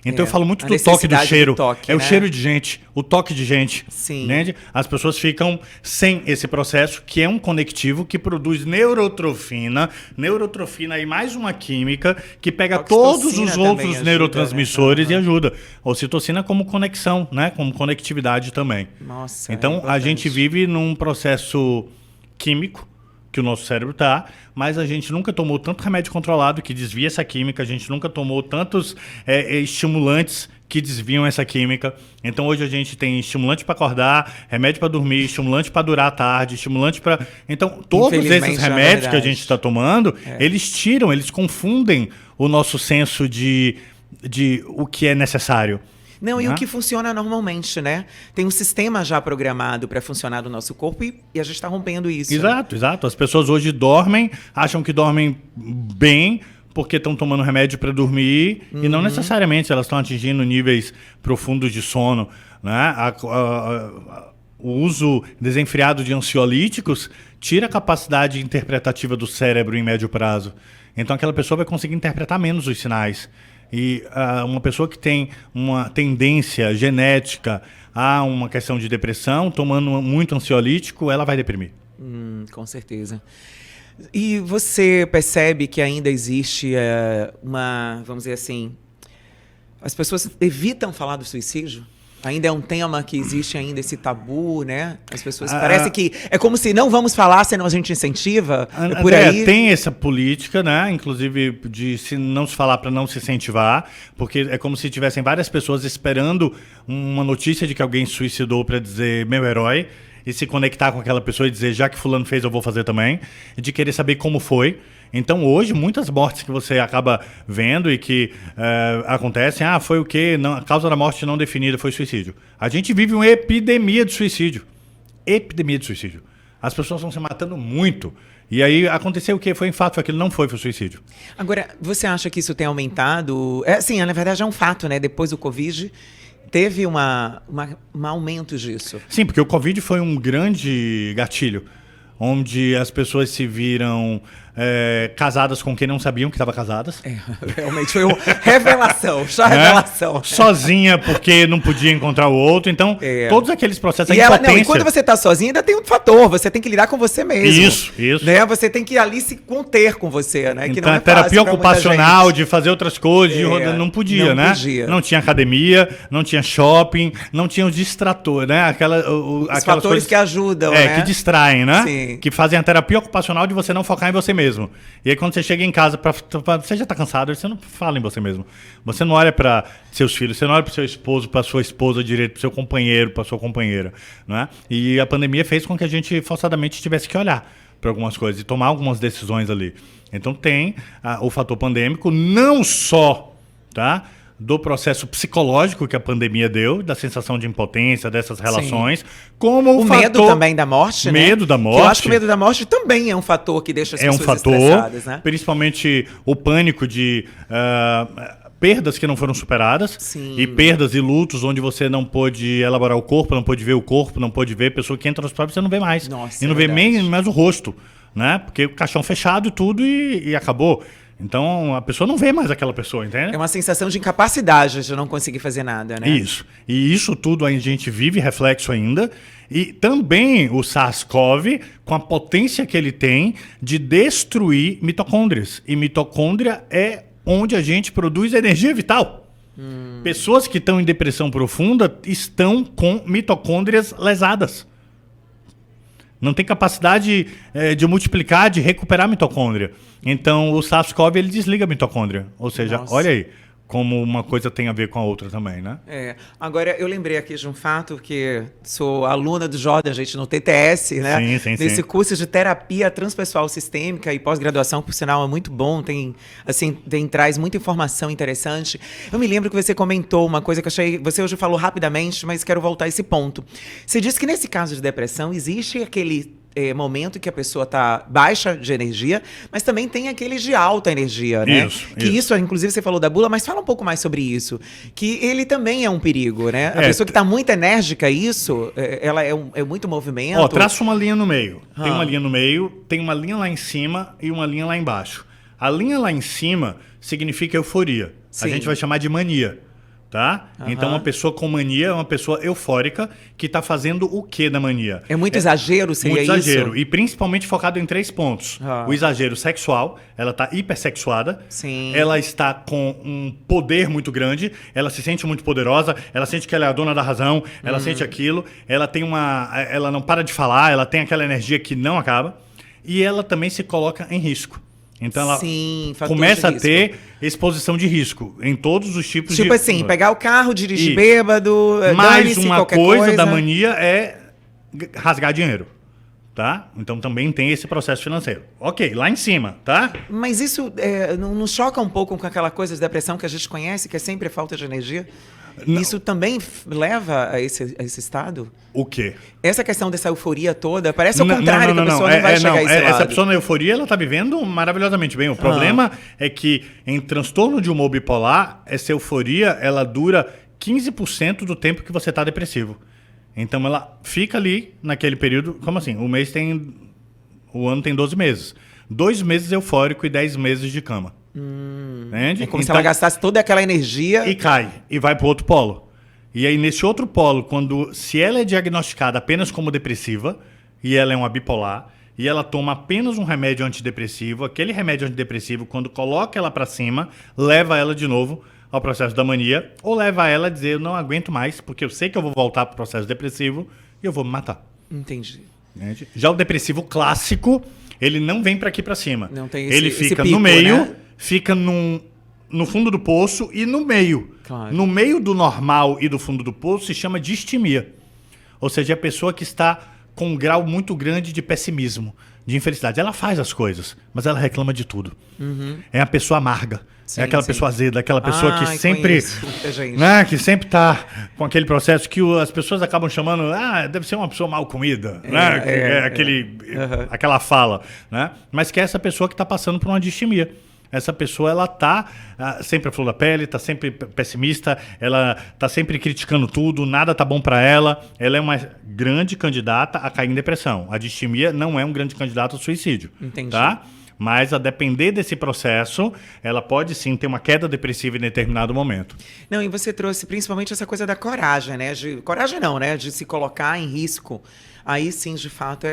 Então eu falo muito A do toque do necessidade cheiro. do toque, é o né? cheiro de gente, o toque de gente. Sim. Entende? As pessoas ficam sem esse processo, que é um conectivo que produz neurotrofina. Neurotrofina e mais uma química que pega todos Ocitocina os também outros ajuda, neurotransmissores né? e ajuda. Ocitocina como conexão, né? Como conectividade também. Nossa, Então, é a importante. gente vive num processo químico que o nosso cérebro tá, mas a gente nunca tomou tanto remédio controlado que desvia essa química, a gente nunca tomou tantos estimulantes que desviam essa química. Então, hoje a gente tem estimulante para acordar, remédio para dormir, estimulante para durar a tarde, estimulante para... Então, todos Infelizmente, esses é remédios que a verdade. gente está tomando, eles confundem o nosso senso de o que é necessário. Não, e Né? o que funciona normalmente, né? Tem um sistema já programado para funcionar no nosso corpo e a gente está rompendo isso. Exato, exato. As pessoas hoje dormem, acham que dormem bem porque estão tomando remédio para dormir e não necessariamente elas estão atingindo níveis profundos de sono, né? O uso desenfreado de ansiolíticos tira a capacidade interpretativa do cérebro em médio prazo. Então aquela pessoa vai conseguir interpretar menos os sinais. E uma pessoa que tem uma tendência genética a uma questão de depressão, tomando muito ansiolítico, ela vai deprimir. Com certeza. E você percebe que ainda existe vamos dizer assim, as pessoas evitam falar do suicídio? Ainda é um tema que existe ainda esse tabu, né? As pessoas parece que é como se não vamos falar, senão a gente incentiva. É por aí. Tem essa política, né? Inclusive de se não se falar para não se incentivar, porque é como se tivessem várias pessoas esperando uma notícia de que alguém se suicidou para dizer meu herói e se conectar com aquela pessoa e dizer já que fulano fez eu vou fazer também, e de querer saber como foi. Então, hoje, muitas mortes que você acaba vendo e que acontecem, foi o quê? Não, a causa da morte não definida foi suicídio. A gente vive uma epidemia de suicídio. Epidemia de suicídio. As pessoas estão se matando muito. E aí, aconteceu o quê? Foi um fato, aquilo não foi suicídio. Agora, você acha que isso tem aumentado? Sim, na verdade é um fato, né? Depois do Covid, teve um aumento disso. Sim, porque o Covid foi um grande gatilho, onde as pessoas se viram casadas com quem não sabiam que estavam casadas. Realmente foi uma revelação, revelação. Sozinha porque não podia encontrar o outro. Então, todos aqueles processos... E quando você está sozinha, ainda tem um fator. Você tem que lidar com você mesmo. Isso. Né? Você tem que ali se conter com você, né? Então, que não é terapia ocupacional, de fazer outras coisas, não podia, né? Não tinha academia, não tinha shopping, não tinha os distratores, né? Os fatores que ajudam, né? Que distraem, né? Sim. Que fazem a terapia ocupacional de você não focar em você mesmo. E aí quando você chega em casa, você já tá cansado, você não fala em você mesmo. Você não olha para seus filhos, você não olha para seu esposo, para sua esposa direito, para seu companheiro, para sua companheira, né? E a pandemia fez com que a gente forçadamente tivesse que olhar para algumas coisas e tomar algumas decisões ali. Então tem o fator pandêmico, não só, tá? Do processo psicológico que a pandemia deu, da sensação de impotência, dessas relações, sim, como o medo também da morte, medo da morte. Eu acho que o medo da morte também é um fator que deixa as pessoas estressadas, né? Principalmente o pânico de perdas que não foram superadas, sim, e perdas e lutos onde você não pôde elaborar o corpo, não pôde ver o corpo, não pôde ver a pessoa que entra no hospital, você não vê mais. Nossa, e não vê nem mais o rosto, né? Porque o caixão fechado e tudo e acabou. Então, a pessoa não vê mais aquela pessoa, entende? É uma sensação de incapacidade de não conseguir fazer nada, né? Isso. E isso tudo a gente vive reflexo ainda. E também o SARS-CoV, com a potência que ele tem de destruir mitocôndrias. E mitocôndria é onde a gente produz energia vital. Pessoas que estão em depressão profunda estão com mitocôndrias lesadas. Não tem capacidade de multiplicar, de recuperar a mitocôndria. Então, o SARS-CoV, ele desliga a mitocôndria. Ou seja, nossa, olha aí como uma coisa tem a ver com a outra também, né? Agora, eu lembrei aqui de um fato que sou aluna do Jordan, gente, no TTS, né? Sim. Nesse curso de terapia transpessoal sistêmica e pós-graduação, por sinal, é muito bom, traz muita informação interessante. Eu me lembro que você comentou uma coisa que eu achei, você hoje falou rapidamente, mas quero voltar a esse ponto. Você disse que nesse caso de depressão existe aquele momento que a pessoa está baixa de energia, mas também tem aqueles de alta energia, né? Isso, inclusive, você falou da bula, mas fala um pouco mais sobre isso. Que ele também é um perigo, né? A pessoa que está muito enérgica, ela é muito movimento. Ó, traça uma linha no meio. Tem uma linha no meio, tem uma linha lá em cima e uma linha lá embaixo. A linha lá em cima significa euforia. Sim. A gente vai chamar de mania. Tá? Então, uma pessoa com mania é uma pessoa eufórica que está fazendo o que da mania? É muito exagero, seria isso? Muito exagero. E principalmente focado em 3 pontos. O exagero sexual, ela está hipersexuada. Sim. Ela está com um poder muito grande. Ela se sente muito poderosa. Ela sente que ela é a dona da razão. Ela sente aquilo. Ela tem ela não para de falar. Ela tem aquela energia que não acaba. E ela também se coloca em risco. Então ela começa a ter exposição de risco em todos os tipos de... Tipo assim, pegar o carro, dirigir bêbado, mais uma coisa da mania é rasgar dinheiro, tá? Então também tem esse processo financeiro. Ok, lá em cima, tá? Mas isso não choca um pouco com aquela coisa de depressão que a gente conhece, que é sempre falta de energia? Não. Isso também leva a esse estado? O quê? Essa questão dessa euforia toda, parece ao contrário, que a pessoa não vai chegar a esse lado. Essa pessoa na euforia, ela está vivendo maravilhosamente bem. O problema é que em transtorno de humor bipolar, essa euforia, ela dura 15% do tempo que você está depressivo. Então ela fica ali naquele período, como assim? O ano tem 12 meses. 2 meses eufórico e 10 meses de cama. Entende? É como se ela gastasse toda aquela energia... E cai, e vai para o outro polo. E aí, nesse outro polo, se ela é diagnosticada apenas como depressiva, e ela é uma bipolar, e ela toma apenas um remédio antidepressivo, aquele remédio antidepressivo, quando coloca ela para cima, leva ela de novo ao processo da mania, ou leva ela a dizer, eu não aguento mais, porque eu sei que eu vou voltar para o processo depressivo, e eu vou me matar. Entendi. Entende? Já o depressivo clássico, ele não vem para aqui para cima. Não tem ele fica pico, no meio... Né? Fica no fundo do poço e no meio. Claro. No meio do normal e do fundo do poço se chama distimia. Ou seja, é a pessoa que está com um grau muito grande de pessimismo, de infelicidade. Ela faz as coisas, mas ela reclama de tudo. É a pessoa amarga. Sim, é aquela pessoa azeda, aquela pessoa que sempre... Né, que sempre está com aquele processo que as pessoas acabam chamando... deve ser uma pessoa mal comida. Aquela fala. Né? Mas que é essa pessoa que está passando por uma distimia. Essa pessoa, ela tá sempre à flor da pele, tá sempre pessimista, ela tá sempre criticando tudo, nada tá bom para ela. Ela é uma grande candidata a cair em depressão. A distimia não é um grande candidato ao suicídio. Entendi. Tá? Mas, a depender desse processo, ela pode sim ter uma queda depressiva em determinado momento. Não, e você trouxe principalmente essa coisa da coragem, né? Coragem não, né? De se colocar em risco. Aí sim, de fato,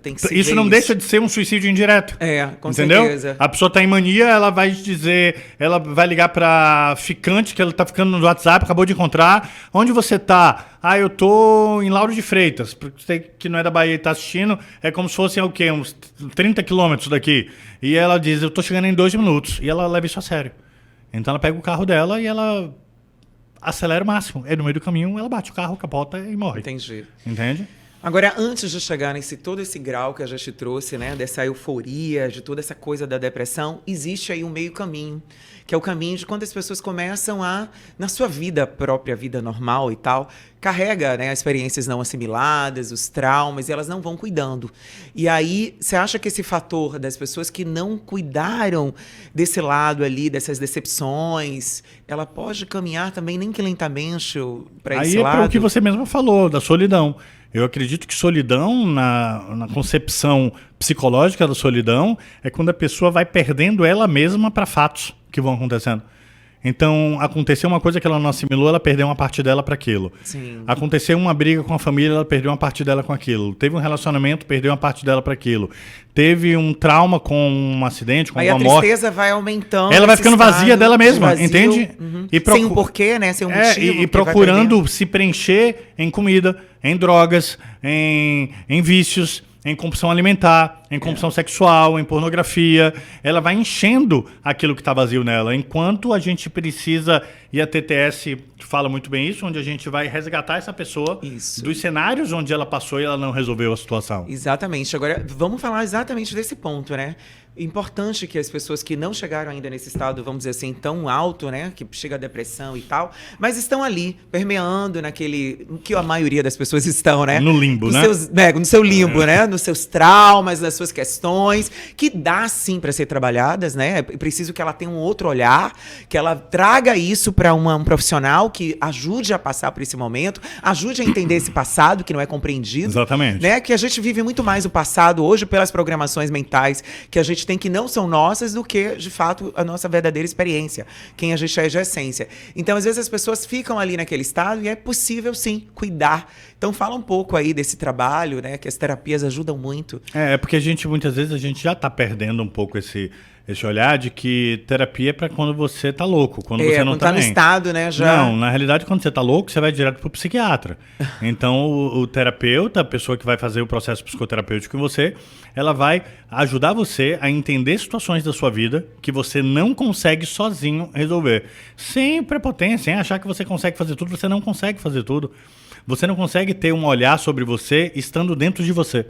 tem que se Isso ver não deixa de ser um suicídio indireto. Com entendeu? certeza. A pessoa tá em mania, ela vai dizer, ela vai ligar pra ficante, que ela tá ficando no WhatsApp, acabou de encontrar. Onde você tá? Ah, eu tô em Lauro de Freitas. Porque você que não é da Bahia e tá assistindo, é como se fossem o quê? Uns 30 quilômetros daqui. E ela diz, eu tô chegando em 2 minutos. E ela leva isso a sério. Então ela pega o carro dela e ela acelera o máximo. E no meio do caminho, ela bate o carro, capota e morre. Entendi. Entende? Agora, antes de chegar nesse todo esse grau que a gente trouxe, né, dessa euforia, de toda essa coisa da depressão, existe aí um meio caminho, que é o caminho de quando as pessoas começam a, na sua vida própria, vida normal e tal, carrega, né, as experiências não assimiladas, os traumas, e elas não vão cuidando. E aí, você acha que esse fator das pessoas que não cuidaram desse lado ali, dessas decepções, ela pode caminhar também, nem que lentamente, para esse lado? Aí é para o que você mesmo falou, da solidão. Eu acredito que solidão, na concepção psicológica da solidão, é quando a pessoa vai perdendo ela mesma para fatos que vão acontecendo. Então, aconteceu uma coisa que ela não assimilou, ela perdeu uma parte dela para aquilo. Sim. Aconteceu uma briga com a família, ela perdeu uma parte dela com aquilo. Teve um relacionamento, perdeu uma parte dela para aquilo. Teve um trauma com um acidente, com uma morte. Aí a tristeza vai aumentando. Ela vai ficando vazia dela mesma, vazio, entende? E sem um porquê, né? Sem um motivo. E procurando se preencher em comida, em drogas, em vícios, em compulsão alimentar, em compulsão sexual, em pornografia. Ela vai enchendo aquilo que está vazio nela. Enquanto a gente precisa, e a TTS fala muito bem isso, onde a gente vai resgatar essa pessoa dos cenários onde ela passou e ela não resolveu a situação. Exatamente. Agora, vamos falar exatamente desse ponto, né? Importante que as pessoas que não chegaram ainda nesse estado, vamos dizer assim, tão alto, né? Que chega a depressão e tal, mas estão ali, permeando naquele... que a maioria das pessoas estão, né? No limbo, né? No seu limbo, né? Nos seus traumas, nas suas questões, que dá sim para ser trabalhadas, né? É preciso que ela tenha um outro olhar, que ela traga isso para um profissional que ajude a passar por esse momento, ajude a entender esse passado que não é compreendido. Exatamente. Né? Que a gente vive muito mais o passado hoje pelas programações mentais que a gente tem que não são nossas do que, de fato, a nossa verdadeira experiência. Quem a gente é de essência. Então, às vezes, as pessoas ficam ali naquele estado e é possível, sim, cuidar. Então, fala um pouco aí desse trabalho, né? Que as terapias ajudam muito. Porque muitas vezes, a gente já está perdendo um pouco esse olhar de que terapia é para quando você tá louco, quando você não tá no estado, né? Já... Não, na realidade, quando você tá louco, você vai direto pro psiquiatra. Então, o terapeuta, a pessoa que vai fazer o processo psicoterapêutico com você, ela vai ajudar você a entender situações da sua vida que você não consegue sozinho resolver. Sem prepotência, sem achar que você consegue fazer tudo, você não consegue fazer tudo. Você não consegue ter um olhar sobre você estando dentro de você.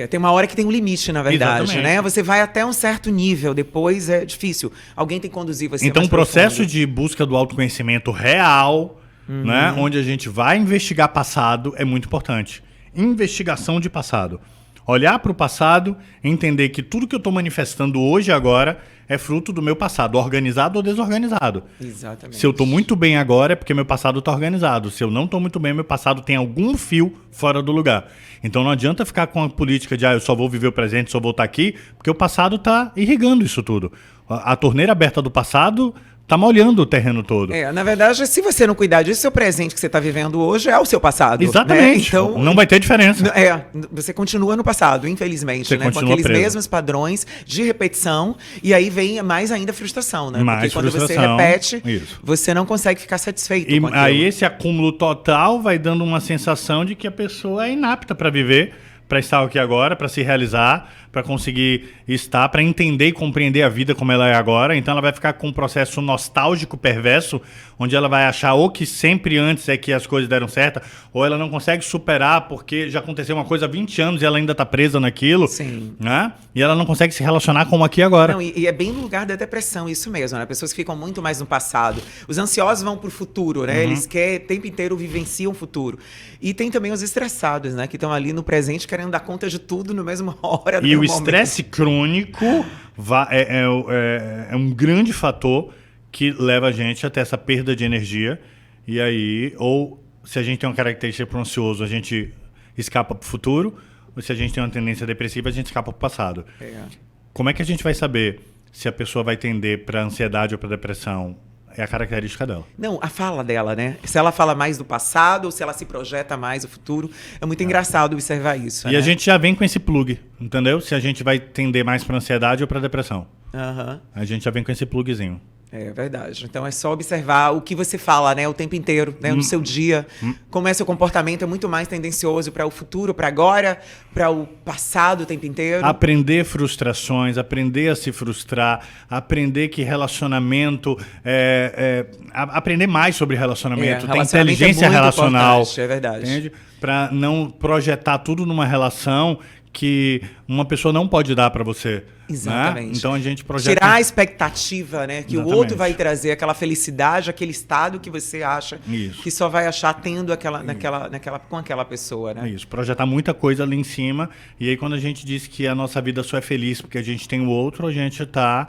Tem uma hora que tem um limite, na verdade, Exatamente. né? Você vai até um certo nível, depois é difícil. Alguém tem que conduzir você Então, mais o processo profundo. de busca do autoconhecimento real, né, onde a gente vai investigar passado, é muito importante. Investigação de passado. Olhar para o passado, entender que tudo que eu estou manifestando hoje e agora é fruto do meu passado, organizado ou desorganizado. Exatamente. Se eu estou muito bem agora é porque meu passado está organizado. Se eu não estou muito bem, meu passado tem algum fio fora do lugar. Então não adianta ficar com a política de eu só vou viver o presente, só vou estar aqui, porque o passado está irrigando isso tudo. A torneira aberta do passado está molhando o terreno todo. Na verdade, se você não cuidar disso, seu presente que você está vivendo hoje é o seu passado. Exatamente. Né? Então, não vai ter diferença. Você continua no passado, infelizmente, Você né? Com continua aqueles preso. mesmos padrões de repetição, e aí vem mais ainda frustração, né? Mais Porque quando você frustração, repete, isso. você não consegue ficar satisfeito E com aquilo. aí esse acúmulo total vai dando uma sensação de que a pessoa é inapta para viver, para estar aqui agora, para se realizar, para conseguir estar, para entender e compreender a vida como ela é agora. Então ela vai ficar com um processo nostálgico perverso, onde ela vai achar ou que sempre antes é que as coisas deram certo, ou ela não consegue superar porque já aconteceu uma coisa há 20 anos e ela ainda está presa naquilo. Sim. Né? E ela não consegue se relacionar com o aqui e agora. Não, e é bem no lugar da depressão, isso mesmo, né? Pessoas que ficam muito mais no passado. Os ansiosos vão pro futuro, né? Eles querem, o tempo inteiro vivenciam o futuro. E tem também os estressados, né? Que estão ali no presente querendo dar conta de tudo na mesma hora. E o estresse crônico é um grande fator que leva a gente a ter essa perda de energia. E aí, ou se a gente tem uma característica para o ansioso, a gente escapa para o futuro. Ou se a gente tem uma tendência depressiva, a gente escapa para o passado. como é que a gente vai saber se a pessoa vai tender para ansiedade ou para depressão? É a característica dela. Não, a fala dela, né? Se ela fala mais do passado ou se ela se projeta mais no futuro. É muito engraçado observar isso. E né? a gente já vem com esse plug, entendeu? Se a gente vai tender mais para ansiedade ou para depressão. Aham. A gente já vem com esse plugzinho. É verdade. Então é só observar o que você fala, né, o tempo inteiro, né, no seu dia. Como é seu comportamento, é muito mais tendencioso para o futuro, para agora, para o passado o tempo inteiro. Aprender frustrações, aprender a se frustrar, aprender que relacionamento, aprender mais sobre relacionamento, ter inteligência é muito relacional. É verdade. Entende? Para não projetar tudo numa relação que uma pessoa não pode dar para você. Exatamente. Né? Então a gente projeta... Tirar a expectativa, né? Que Exatamente. o outro vai trazer aquela felicidade, aquele estado que você acha Isso. que só vai achar tendo com aquela pessoa, né? Isso, projetar muita coisa ali em cima. E aí quando a gente diz que a nossa vida só é feliz porque a gente tem o outro, a gente está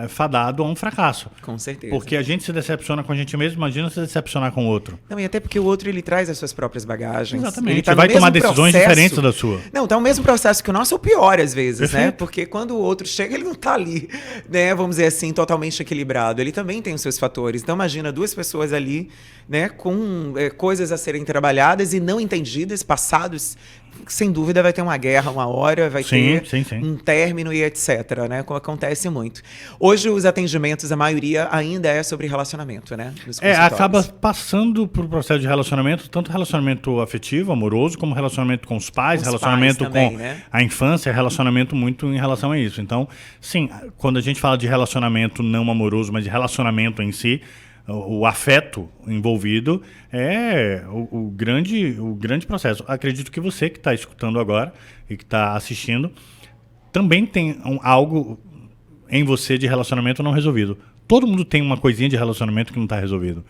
fadado a um fracasso. Com certeza. Porque a gente se decepciona com a gente mesmo, imagina se decepcionar com o outro. Não, e até porque o outro, ele traz as suas próprias bagagens. Exatamente. Ele tá vai no tomar mesmo decisões processo. diferentes da sua. Não, tá o mesmo processo que o nosso, ou pior às vezes, Perfeito. né? Porque quando o outro chega, ele não tá ali, né? Vamos dizer assim, totalmente equilibrado. Ele também tem os seus fatores. Então imagina duas pessoas ali, né? Com coisas a serem trabalhadas e não entendidas, passados. Sem dúvida vai ter uma guerra uma hora, vai ter um término e etc, né? Como acontece muito. Hoje os atendimentos, a maioria ainda é sobre relacionamento, né? Acaba passando por processo de relacionamento, tanto relacionamento afetivo, amoroso, como relacionamento com os pais, relacionamento também, com né? a infância, relacionamento muito em relação a isso. Então, sim, quando a gente fala de relacionamento não amoroso, mas de relacionamento em si, o afeto envolvido é o grande processo. Acredito que você que está escutando agora e que está assistindo também tem algo em você de relacionamento não resolvido. Todo mundo tem uma coisinha de relacionamento que não está resolvido.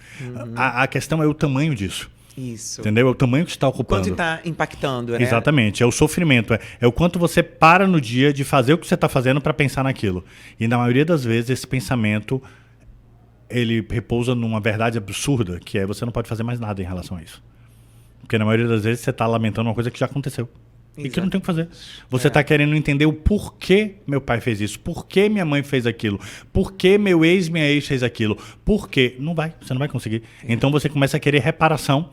A questão é o tamanho disso. Isso. Entendeu? É o tamanho que está ocupando. Quanto está impactando, né? Exatamente. É o sofrimento. É o quanto você para no dia de fazer o que você está fazendo para pensar naquilo. E na maioria das vezes esse pensamento ele repousa numa verdade absurda, que é você não pode fazer mais nada em relação a isso. Porque na maioria das vezes você está lamentando uma coisa que já aconteceu. Exato. E que não tem o que fazer. Você está querendo entender o porquê meu pai fez isso, porquê minha mãe fez aquilo, porquê meu ex, minha ex fez aquilo, porquê. Você não vai conseguir. Então você começa a querer reparação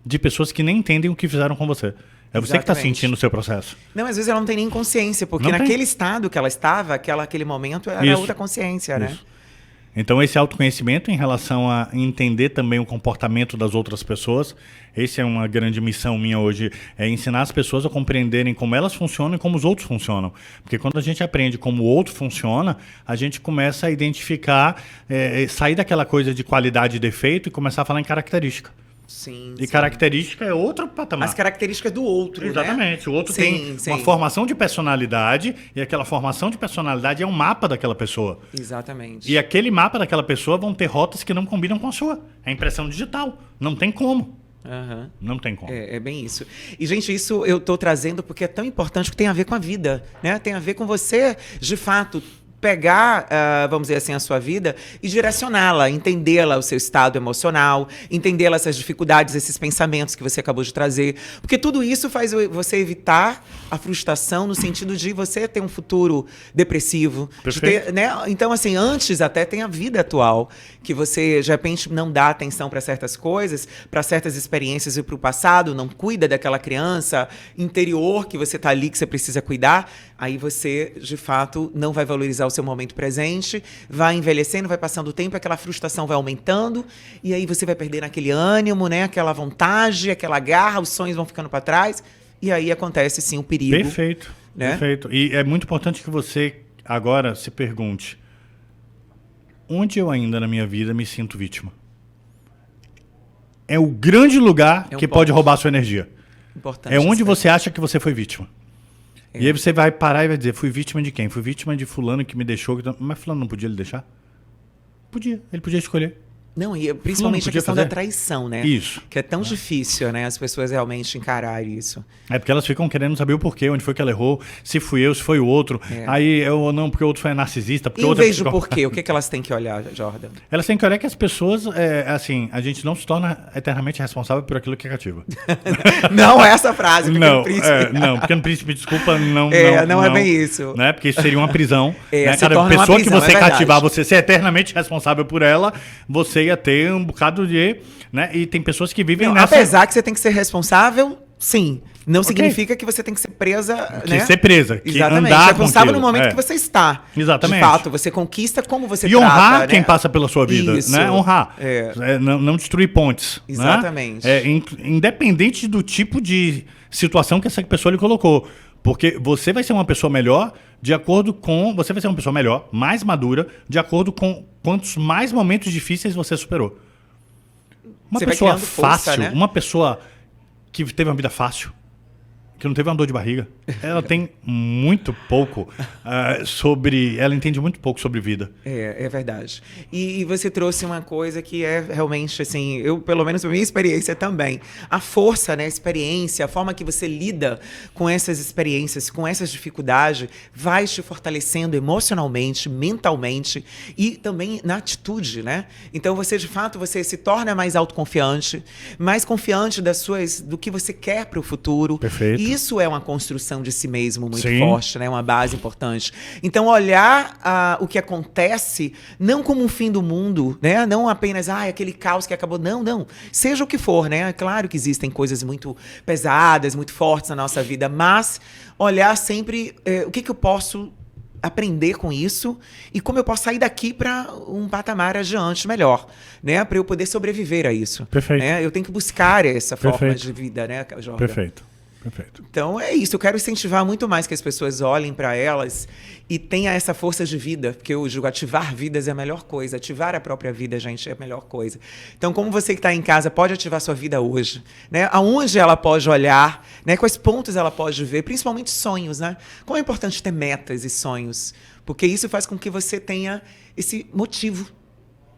de pessoas que nem entendem o que fizeram com você. É você que está sentindo o seu processo. Não, às vezes ela não tem nem consciência, porque naquele estado que ela estava, aquele momento, era outra consciência, né? Então, esse autoconhecimento em relação a entender também o comportamento das outras pessoas, essa é uma grande missão minha hoje, é ensinar as pessoas a compreenderem como elas funcionam e como os outros funcionam. Porque quando a gente aprende como o outro funciona, a gente começa a identificar, sair daquela coisa de qualidade e defeito e começar a falar em característica. Sim, e característica é outro patamar. As características do outro, Exatamente. Né? O outro tem uma formação de personalidade e aquela formação de personalidade é um mapa daquela pessoa. Exatamente. E aquele mapa daquela pessoa vão ter rotas que não combinam com a sua. É impressão digital. Não tem como. Não tem como. É bem isso. E, gente, isso eu estou trazendo porque é tão importante que tem a ver com a vida, né? Tem a ver com você, de fato, pegar, vamos dizer assim, a sua vida e direcioná-la, entendê-la, o seu estado emocional, entendê-la, essas dificuldades, esses pensamentos que você acabou de trazer. Porque tudo isso faz você evitar a frustração no sentido de você ter um futuro depressivo. Perfeito. Né? Então, assim, antes até tem a vida atual, que você, de repente, não dá atenção para certas coisas, para certas experiências e para o passado, não cuida daquela criança interior que você está ali, que você precisa cuidar, aí você, de fato, não vai valorizar o seu momento presente, vai envelhecendo, vai passando o tempo, aquela frustração vai aumentando, e aí você vai perdendo aquele ânimo, né? Aquela vontade, aquela garra, os sonhos vão ficando para trás, e aí acontece sim o perigo. Perfeito, né? Perfeito. E é muito importante que você agora se pergunte: onde eu ainda na minha vida me sinto vítima? É o grande lugar que pode roubar a sua energia. Importante, é onde você acha que você foi vítima. E aí você vai parar e vai dizer: fui vítima de quem? Fui vítima de fulano que me deixou. Mas fulano não podia lhe deixar? Podia, ele podia escolher. Não, e principalmente a podia questão fazer? da traição, né? Isso. Que é tão difícil, né? As pessoas realmente encararem isso. É porque elas ficam querendo saber o porquê, onde foi que ela errou, se fui eu, se foi o outro. É. Aí eu não, porque o outro foi narcisista, porque E o em outro é vez do psicopata. porquê, o que elas têm que olhar, Jordan? Elas têm que olhar que as pessoas, assim, a gente não se torna eternamente responsável por aquilo que é cativa. Não é essa frase, Pequeno Não, Príncipe. não, Pequeno Príncipe, desculpa, não. Não é bem isso. Né? Porque isso seria uma prisão. É, Né? se Cada torna uma pessoa prisão, que você é verdade. cativar, você ser eternamente responsável por ela, você ia ter um bocado de... Né? E tem pessoas que vivem Não, nessa... apesar que você tem que ser responsável, sim. Não Ok. significa que você tem que ser presa, Que né? ser presa, que Exatamente. andar com Responsável aquilo. no momento É. que você está. Exatamente. De fato, você conquista como você E trata, honrar né? quem passa pela sua vida, Isso. né? Honrar. É. Não destruir pontes. Exatamente. Né? Independente do tipo de situação que essa pessoa lhe colocou. Porque você vai ser uma pessoa melhor de acordo com... Você vai ser uma pessoa melhor, mais madura, de acordo com quantos mais momentos difíceis você superou. Uma Você vai pessoa criando força, fácil, né? uma pessoa que teve uma vida fácil, que não teve uma dor de barriga, ela tem muito pouco sobre... Ela entende muito pouco sobre vida. É verdade. E você trouxe uma coisa que é realmente, assim, eu, pelo menos a minha experiência também. A força, né, a experiência, a forma que você lida com essas experiências, com essas dificuldades, vai te fortalecendo emocionalmente, mentalmente e também na atitude, né? Então, você, de fato, você se torna mais autoconfiante, mais confiante do que você quer para o futuro. Perfeito. E isso é uma construção de si mesmo muito Sim. forte, né? Uma base importante. Então, olhar o que acontece não como um fim do mundo, né? Não apenas aquele caos que acabou. Não. Seja o que for, né? É claro que existem coisas muito pesadas, muito fortes na nossa vida, mas olhar sempre o que eu posso aprender com isso e como eu posso sair daqui para um patamar adiante melhor, né? Para eu poder sobreviver a isso. Perfeito. Né? Eu tenho que buscar essa forma Perfeito. de vida, né, Jordan? Perfeito. Então é isso, eu quero incentivar muito mais que as pessoas olhem para elas e tenham essa força de vida, porque eu digo, ativar vidas é a melhor coisa, ativar a própria vida, gente, é a melhor coisa. Então, como você que está em casa pode ativar sua vida hoje, né? Aonde ela pode olhar, né? Quais pontos ela pode ver, principalmente sonhos, né? Como é importante ter metas e sonhos, porque isso faz com que você tenha esse motivo,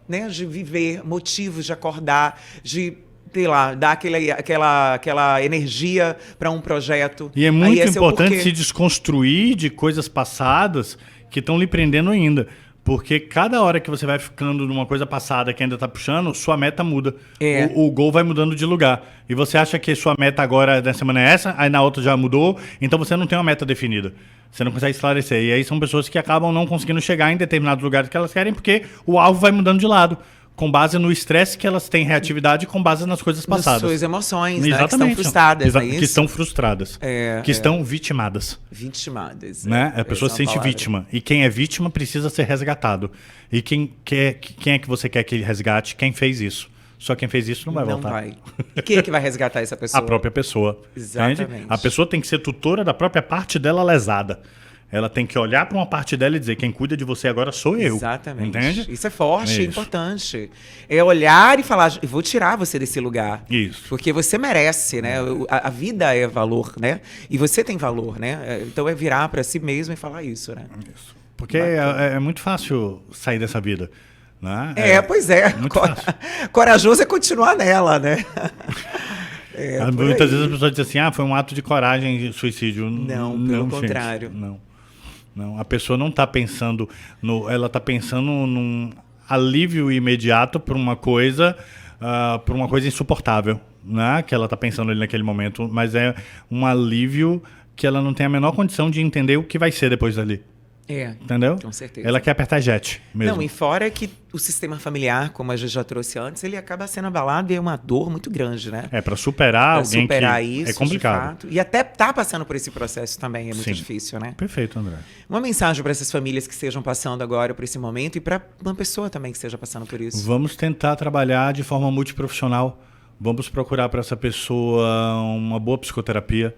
né? De viver, motivos de acordar, de sei lá, dar aquela energia para um projeto. E é muito esse importante é o se porquê. desconstruir de coisas passadas que estão lhe prendendo ainda. Porque cada hora que você vai ficando numa coisa passada que ainda está puxando, sua meta muda. É. O gol vai mudando de lugar. E você acha que sua meta agora, na semana é essa, aí na outra já mudou, então você não tem uma meta definida. Você não consegue esclarecer. E aí são pessoas que acabam não conseguindo chegar em determinados lugares que elas querem, porque o alvo vai mudando de lado. Com base no estresse que elas têm reatividade, com base nas coisas passadas. Nas suas emoções, né? Exatamente. Que estão frustradas, não é isso? Que estão frustradas. Que estão vitimadas. Vitimadas. Né? A Essa pessoa é se uma sente palavra. vítima. E quem é vítima precisa ser resgatado. E quem é que você quer que ele resgate? Quem fez isso. Só quem fez isso não vai voltar. Vai. E quem é que vai resgatar essa pessoa? A própria pessoa. Exatamente. Entende? A pessoa tem que ser tutora da própria parte dela lesada. Ela tem que olhar para uma parte dela e dizer: quem cuida de você agora sou eu. Exatamente. Entende? Isso é forte, é Isso. importante. É olhar e falar: eu vou tirar você desse lugar. Isso. Porque você merece, né? A vida é valor, né? E você tem valor, né? Então é virar para si mesmo e falar isso, né? Isso. Porque é muito fácil sair dessa vida. Né? Pois é. Muito fácil. Corajoso é continuar nela, né? Por Muitas aí. vezes as pessoas dizem assim: foi um ato de coragem de suicídio. Não, pelo gente, contrário. Não, a pessoa não está pensando ela está pensando num alívio imediato por uma coisa insuportável, né? Que ela está pensando ali naquele momento, mas é um alívio que ela não tem a menor condição de entender o que vai ser depois dali. Entendeu? Com certeza. Ela quer apertar jet mesmo. Não, e fora que o sistema familiar, como a gente já trouxe antes, ele acaba sendo abalado e é uma dor muito grande, né? Para superar Pra alguém superar que isso, é complicado. de fato. E até tá passando por esse processo também é muito Sim. difícil, né? Perfeito, André. Uma mensagem para essas famílias que estejam passando agora por esse momento e para uma pessoa também que esteja passando por isso. Vamos tentar trabalhar de forma multiprofissional. Vamos procurar para essa pessoa uma boa psicoterapia.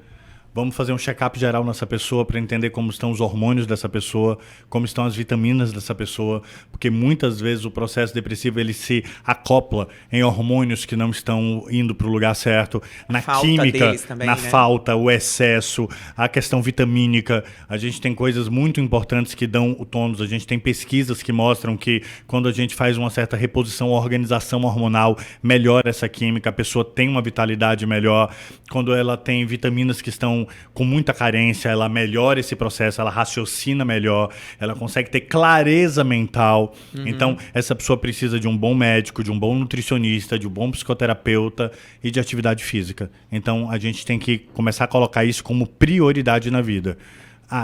vamos fazer um check-up geral nessa pessoa para entender como estão os hormônios dessa pessoa, como estão as vitaminas dessa pessoa, porque muitas vezes o processo depressivo ele se acopla em hormônios que não estão indo para o lugar certo, na química, também, na falta, o excesso, a questão vitamínica. A gente tem coisas muito importantes que dão o tônus, a gente tem pesquisas que mostram que quando a gente faz uma certa reposição, organização hormonal, melhora essa química, a pessoa tem uma vitalidade melhor. Quando ela tem vitaminas que estão com muita carência, ela melhora esse processo, ela raciocina melhor, ela consegue ter clareza mental. Então, essa pessoa precisa de um bom médico, de um bom nutricionista, de um bom psicoterapeuta e de atividade física. Então, a gente tem que começar a colocar isso como prioridade na vida.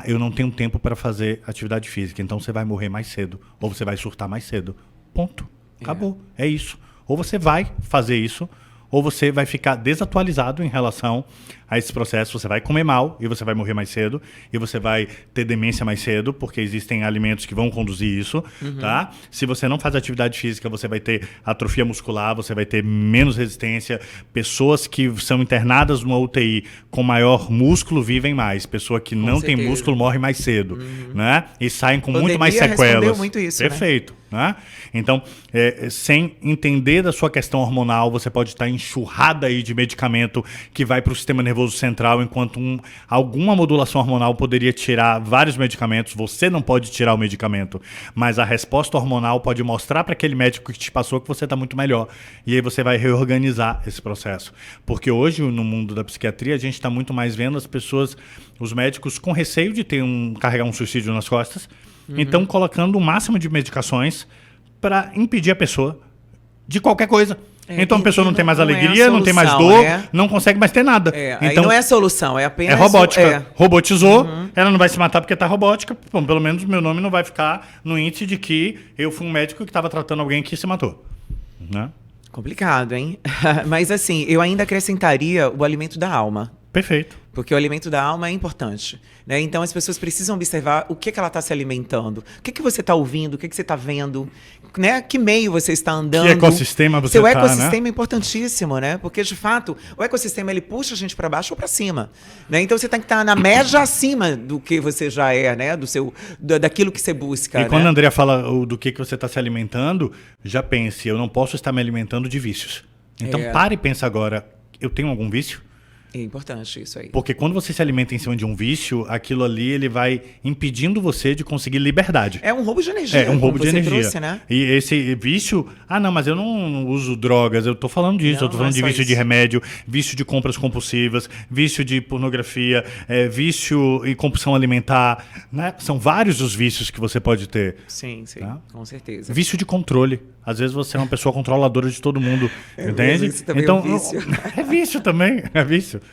Eu não tenho tempo para fazer atividade física, então você vai morrer mais cedo, ou você vai surtar mais cedo. Ponto. Acabou. É isso. Ou você vai fazer isso, ou você vai ficar desatualizado em relação a esse processo. Você vai comer mal e você vai morrer mais cedo, e você vai ter demência mais cedo, porque existem alimentos que vão conduzir isso, tá? Se você não faz atividade física, você vai ter atrofia muscular, você vai ter menos resistência. Pessoas que são internadas numa UTI com maior músculo vivem mais. Pessoa que não tem músculo morre mais cedo, né? E saem com muito mais sequelas. Muito isso, perfeito. Né? Então, sem entender da sua questão hormonal, você pode estar enxurrada aí de medicamento que vai para o sistema nervoso central, enquanto alguma modulação hormonal poderia tirar vários medicamentos. Você não pode tirar o medicamento, mas a resposta hormonal pode mostrar para aquele médico que te passou que você está muito melhor. E aí você vai reorganizar esse processo. Porque hoje, no mundo da psiquiatria, a gente está muito mais vendo as pessoas, os médicos com receio de carregar um suicídio nas costas. Então, colocando o máximo de medicações para impedir a pessoa de qualquer coisa. Então, a pessoa não tem mais alegria, não tem mais dor, não consegue mais ter nada. Então, aí não é a solução, é apenas... É robótica. Robotizou, ela não vai se matar porque está robótica. Bom, pelo menos meu nome não vai ficar no índice de que eu fui um médico que estava tratando alguém que se matou. Né? Complicado, hein? Mas, assim, eu ainda acrescentaria o alimento da alma. Perfeito. Porque o alimento da alma é importante, né? Então as pessoas precisam observar o que ela está se alimentando, o que você está ouvindo, o que você está vendo, né? Que meio você está andando. Que ecossistema você Seu está, ecossistema né? é importantíssimo, né? Porque, de fato, o ecossistema ele puxa a gente para baixo ou para cima, né? Então você tem que estar na média acima do que você já é, né? Daquilo que você busca. E quando a Andrea fala do que você está se alimentando, já pense, eu não posso estar me alimentando de vícios. Então pare e pensa agora, eu tenho algum vício? É importante isso aí. Porque quando você se alimenta em cima de um vício, aquilo ali ele vai impedindo você de conseguir liberdade. É um roubo de energia. É um roubo de energia. Trouxe, né? E esse vício... não, mas eu não uso drogas. Eu tô falando disso. Eu tô falando de vício de remédio, vício de compras compulsivas, vício de pornografia, vício e compulsão alimentar. Né? São vários os vícios que você pode ter. Sim, tá? Com certeza. Vício de controle. Às vezes você é uma pessoa controladora de todo mundo. Entende? Isso também então, é um vício. É vício também. É vício.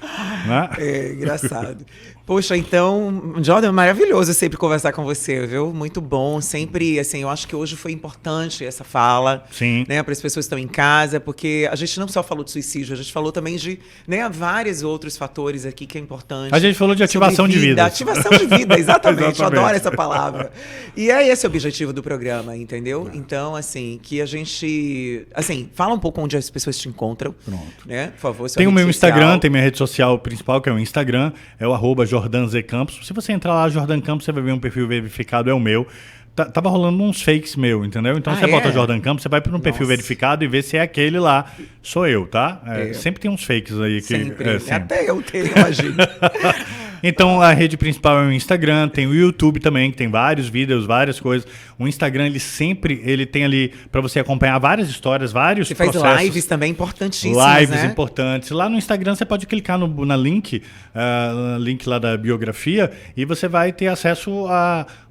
Né? É engraçado. Poxa, então, Jordan, é maravilhoso sempre conversar com você, viu? Muito bom, sempre, assim, eu acho que hoje foi importante essa fala, sim, né, para as pessoas que estão em casa, porque a gente não só falou de suicídio, a gente falou também de, né, vários outros fatores aqui que é importante. A gente falou de ativação de vida. Ativação de vida, exatamente, eu adoro essa palavra. E é esse o objetivo do programa, entendeu? Então, assim, que a gente, assim, fala um pouco onde as pessoas te encontram. Pronto. Né? Por favor, tem o meu Instagram, tem minha rede social principal, que é o Instagram, é o @JordanZCampos. Se você entrar lá, Jordan Campos, você vai ver um perfil verificado, é o meu. Tava rolando uns fakes meu, entendeu? Então você bota Jordan Campos, você vai para um perfil verificado e vê se é aquele lá. Sou eu, tá? Sempre tem uns fakes aí. Que, sempre. Sempre. Até eu tenho, imagino. Então a rede principal é o Instagram, tem o YouTube também, que tem vários vídeos, várias coisas. O Instagram, ele tem ali para você acompanhar várias histórias, vários processos. Você faz lives também importantíssimas, lives importantes. Lá no Instagram você pode clicar no link lá da biografia, e você vai ter acesso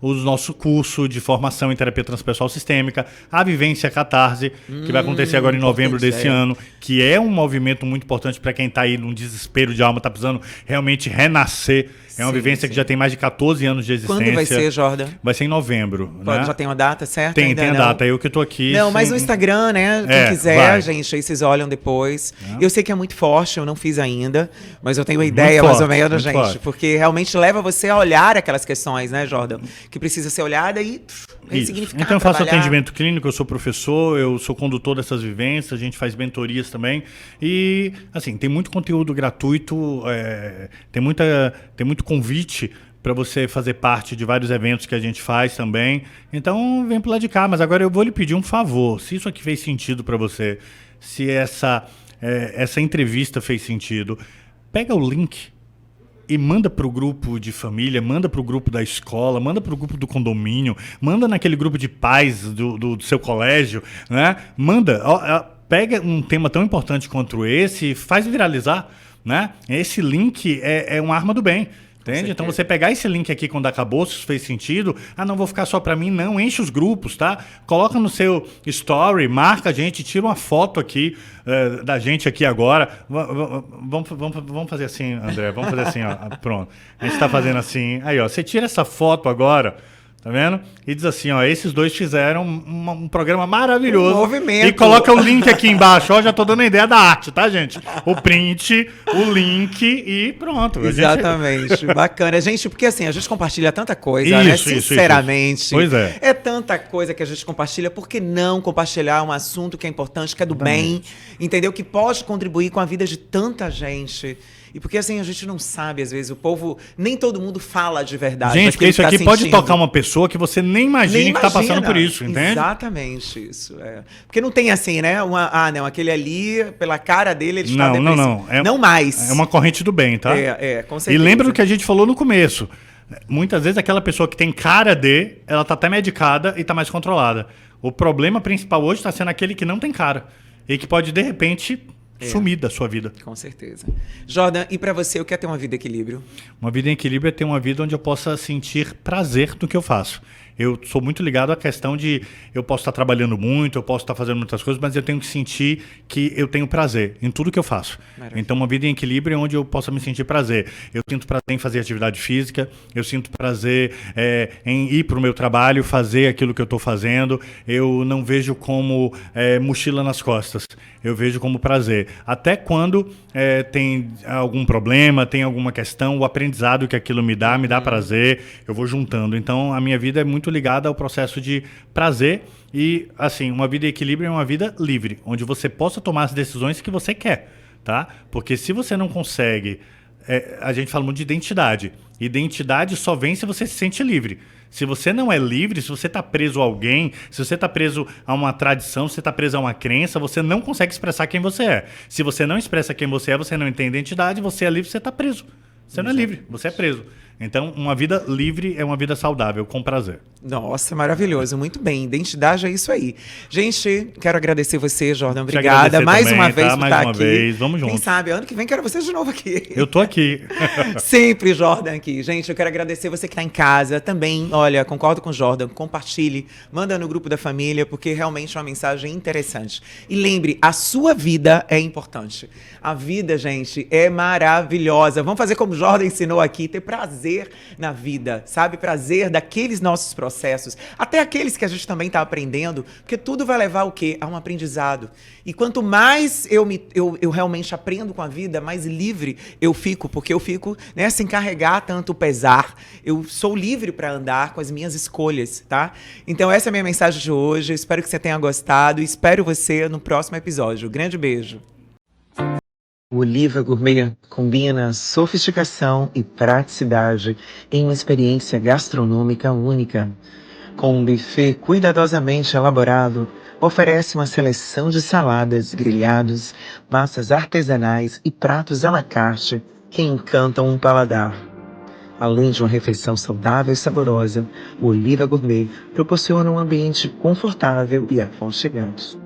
ao nosso curso de formação em terapia transpessoal sistêmica, a Vivência Catarse, que vai acontecer agora em novembro desse ano, que é um movimento muito importante para quem está aí num desespero de alma, está precisando realmente renascer. É uma vivência que já tem mais de 14 anos de existência. Quando vai ser, Jordan? Vai ser em novembro. Né? Já tem uma data certa? Tem a data. Eu que estou aqui. Não, mas no Instagram, né? Quem quiser, gente, aí vocês olham depois. Eu sei que é muito forte, eu não fiz ainda, mas eu tenho uma ideia mais ou menos, gente. Porque realmente leva você a olhar aquelas questões, né, Jordan? Que precisa ser olhada e ressignificar, Então eu faço trabalhar. atendimento clínico, eu sou professor, eu sou condutor dessas vivências, a gente faz mentorias também. E, assim, tem muito conteúdo gratuito, tem muito convite para você fazer parte de vários eventos que a gente faz também. Então, vem pro lado de cá. Mas agora eu vou lhe pedir um favor. Se isso aqui fez sentido para você, se essa entrevista fez sentido, pega o link e manda para o grupo de família, manda para o grupo da escola, manda para o grupo do condomínio, manda naquele grupo de pais do seu colégio, né? Manda, pega um tema tão importante quanto esse e faz viralizar, né? Esse link é uma arma do bem. Entende? Então você pegar esse link aqui quando acabou, se fez sentido, não vou ficar só para mim, não, enche os grupos, tá? Coloca no seu story, marca a gente, tira uma foto aqui da gente aqui agora. Vamos fazer assim, André, vamos fazer assim, ó, pronto. A gente tá fazendo assim, aí ó, você tira essa foto agora, tá vendo? E diz assim, ó, esses dois fizeram um programa maravilhoso. Um movimento. E coloca o link aqui embaixo, ó, já tô dando a ideia da arte, tá, gente? O print, o link e pronto. Exatamente, bacana. Gente, porque assim, a gente compartilha tanta coisa, né? Sinceramente. Isso. Pois é. É tanta coisa que a gente compartilha, por que não compartilhar um assunto que é importante, que é do bem, entendeu? Que pode contribuir com a vida de tanta gente. E porque assim, a gente não sabe, às vezes, o povo, nem todo mundo fala de verdade. Gente, porque isso aqui pode tocar uma pessoa que você nem imagina que tá passando por isso, entende? Exatamente isso. Porque não tem assim, né? Não, aquele ali, pela cara dele, ele está depressivo. Não. Não mais. É uma corrente do bem, tá? Com certeza. E lembra do que a gente falou no começo. Muitas vezes aquela pessoa que tem cara de, ela tá até medicada e tá mais controlada. O problema principal hoje tá sendo aquele que não tem cara. E que pode, de repente, sumir da sua vida. Com certeza. Jordan, e pra você, o que é ter uma vida em equilíbrio? Uma vida em equilíbrio é ter uma vida onde eu possa sentir prazer no que eu faço. Eu sou muito ligado à questão de eu posso estar trabalhando muito, eu posso estar fazendo muitas coisas, mas eu tenho que sentir que eu tenho prazer em tudo que eu faço. Maravilha. Então, uma vida em equilíbrio é onde eu possa me sentir prazer. Eu sinto prazer em fazer atividade física, eu sinto prazer em ir para o meu trabalho, fazer aquilo que eu estou fazendo. Eu não vejo como mochila nas costas, eu vejo como prazer. Até quando tem algum problema, tem alguma questão, o aprendizado que aquilo me dá prazer, eu vou juntando. Então, a minha vida é muito ligada ao processo de prazer e, assim, uma vida em equilíbrio é uma vida livre, onde você possa tomar as decisões que você quer, tá? Porque se você não consegue, a gente fala muito de identidade. Identidade só vem se você se sente livre. Se você não é livre, se você está preso a alguém, se você está preso a uma tradição, se você está preso a uma crença, você não consegue expressar quem você é. Se você não expressa quem você é, você não tem identidade, você é livre, você está preso. Você não é livre, você é preso. Então, uma vida livre é uma vida saudável, com prazer. Nossa, maravilhoso. Muito bem. Identidade é isso aí. Gente, quero agradecer você, Jordan. Obrigada. Mais também, uma vez tá? por Mais estar uma aqui. vez. Vamos junto. Quem sabe, ano que vem quero você de novo aqui. Eu tô aqui. Sempre, Jordan, aqui. Gente, eu quero agradecer você que está em casa também. Olha, concordo com o Jordan. Compartilhe, manda no grupo da família, porque realmente é uma mensagem interessante. E lembre, a sua vida é importante. A vida, gente, é maravilhosa. Vamos fazer como o Jordan ensinou aqui, ter prazer na vida, sabe? Prazer daqueles nossos processos, até aqueles que a gente também está aprendendo, porque tudo vai levar o quê? A um aprendizado. E quanto mais eu realmente aprendo com a vida, mais livre eu fico, porque eu fico, né, sem carregar tanto pesar. Eu sou livre para andar com as minhas escolhas, tá? Então essa é a minha mensagem de hoje. Eu espero que você tenha gostado e espero você no próximo episódio. Grande beijo. O Oliva Gourmet combina sofisticação e praticidade em uma experiência gastronômica única. Com um buffet cuidadosamente elaborado, oferece uma seleção de saladas, grelhados, massas artesanais e pratos à la carte que encantam um paladar. Além de uma refeição saudável e saborosa, o Oliva Gourmet proporciona um ambiente confortável e aconchegante.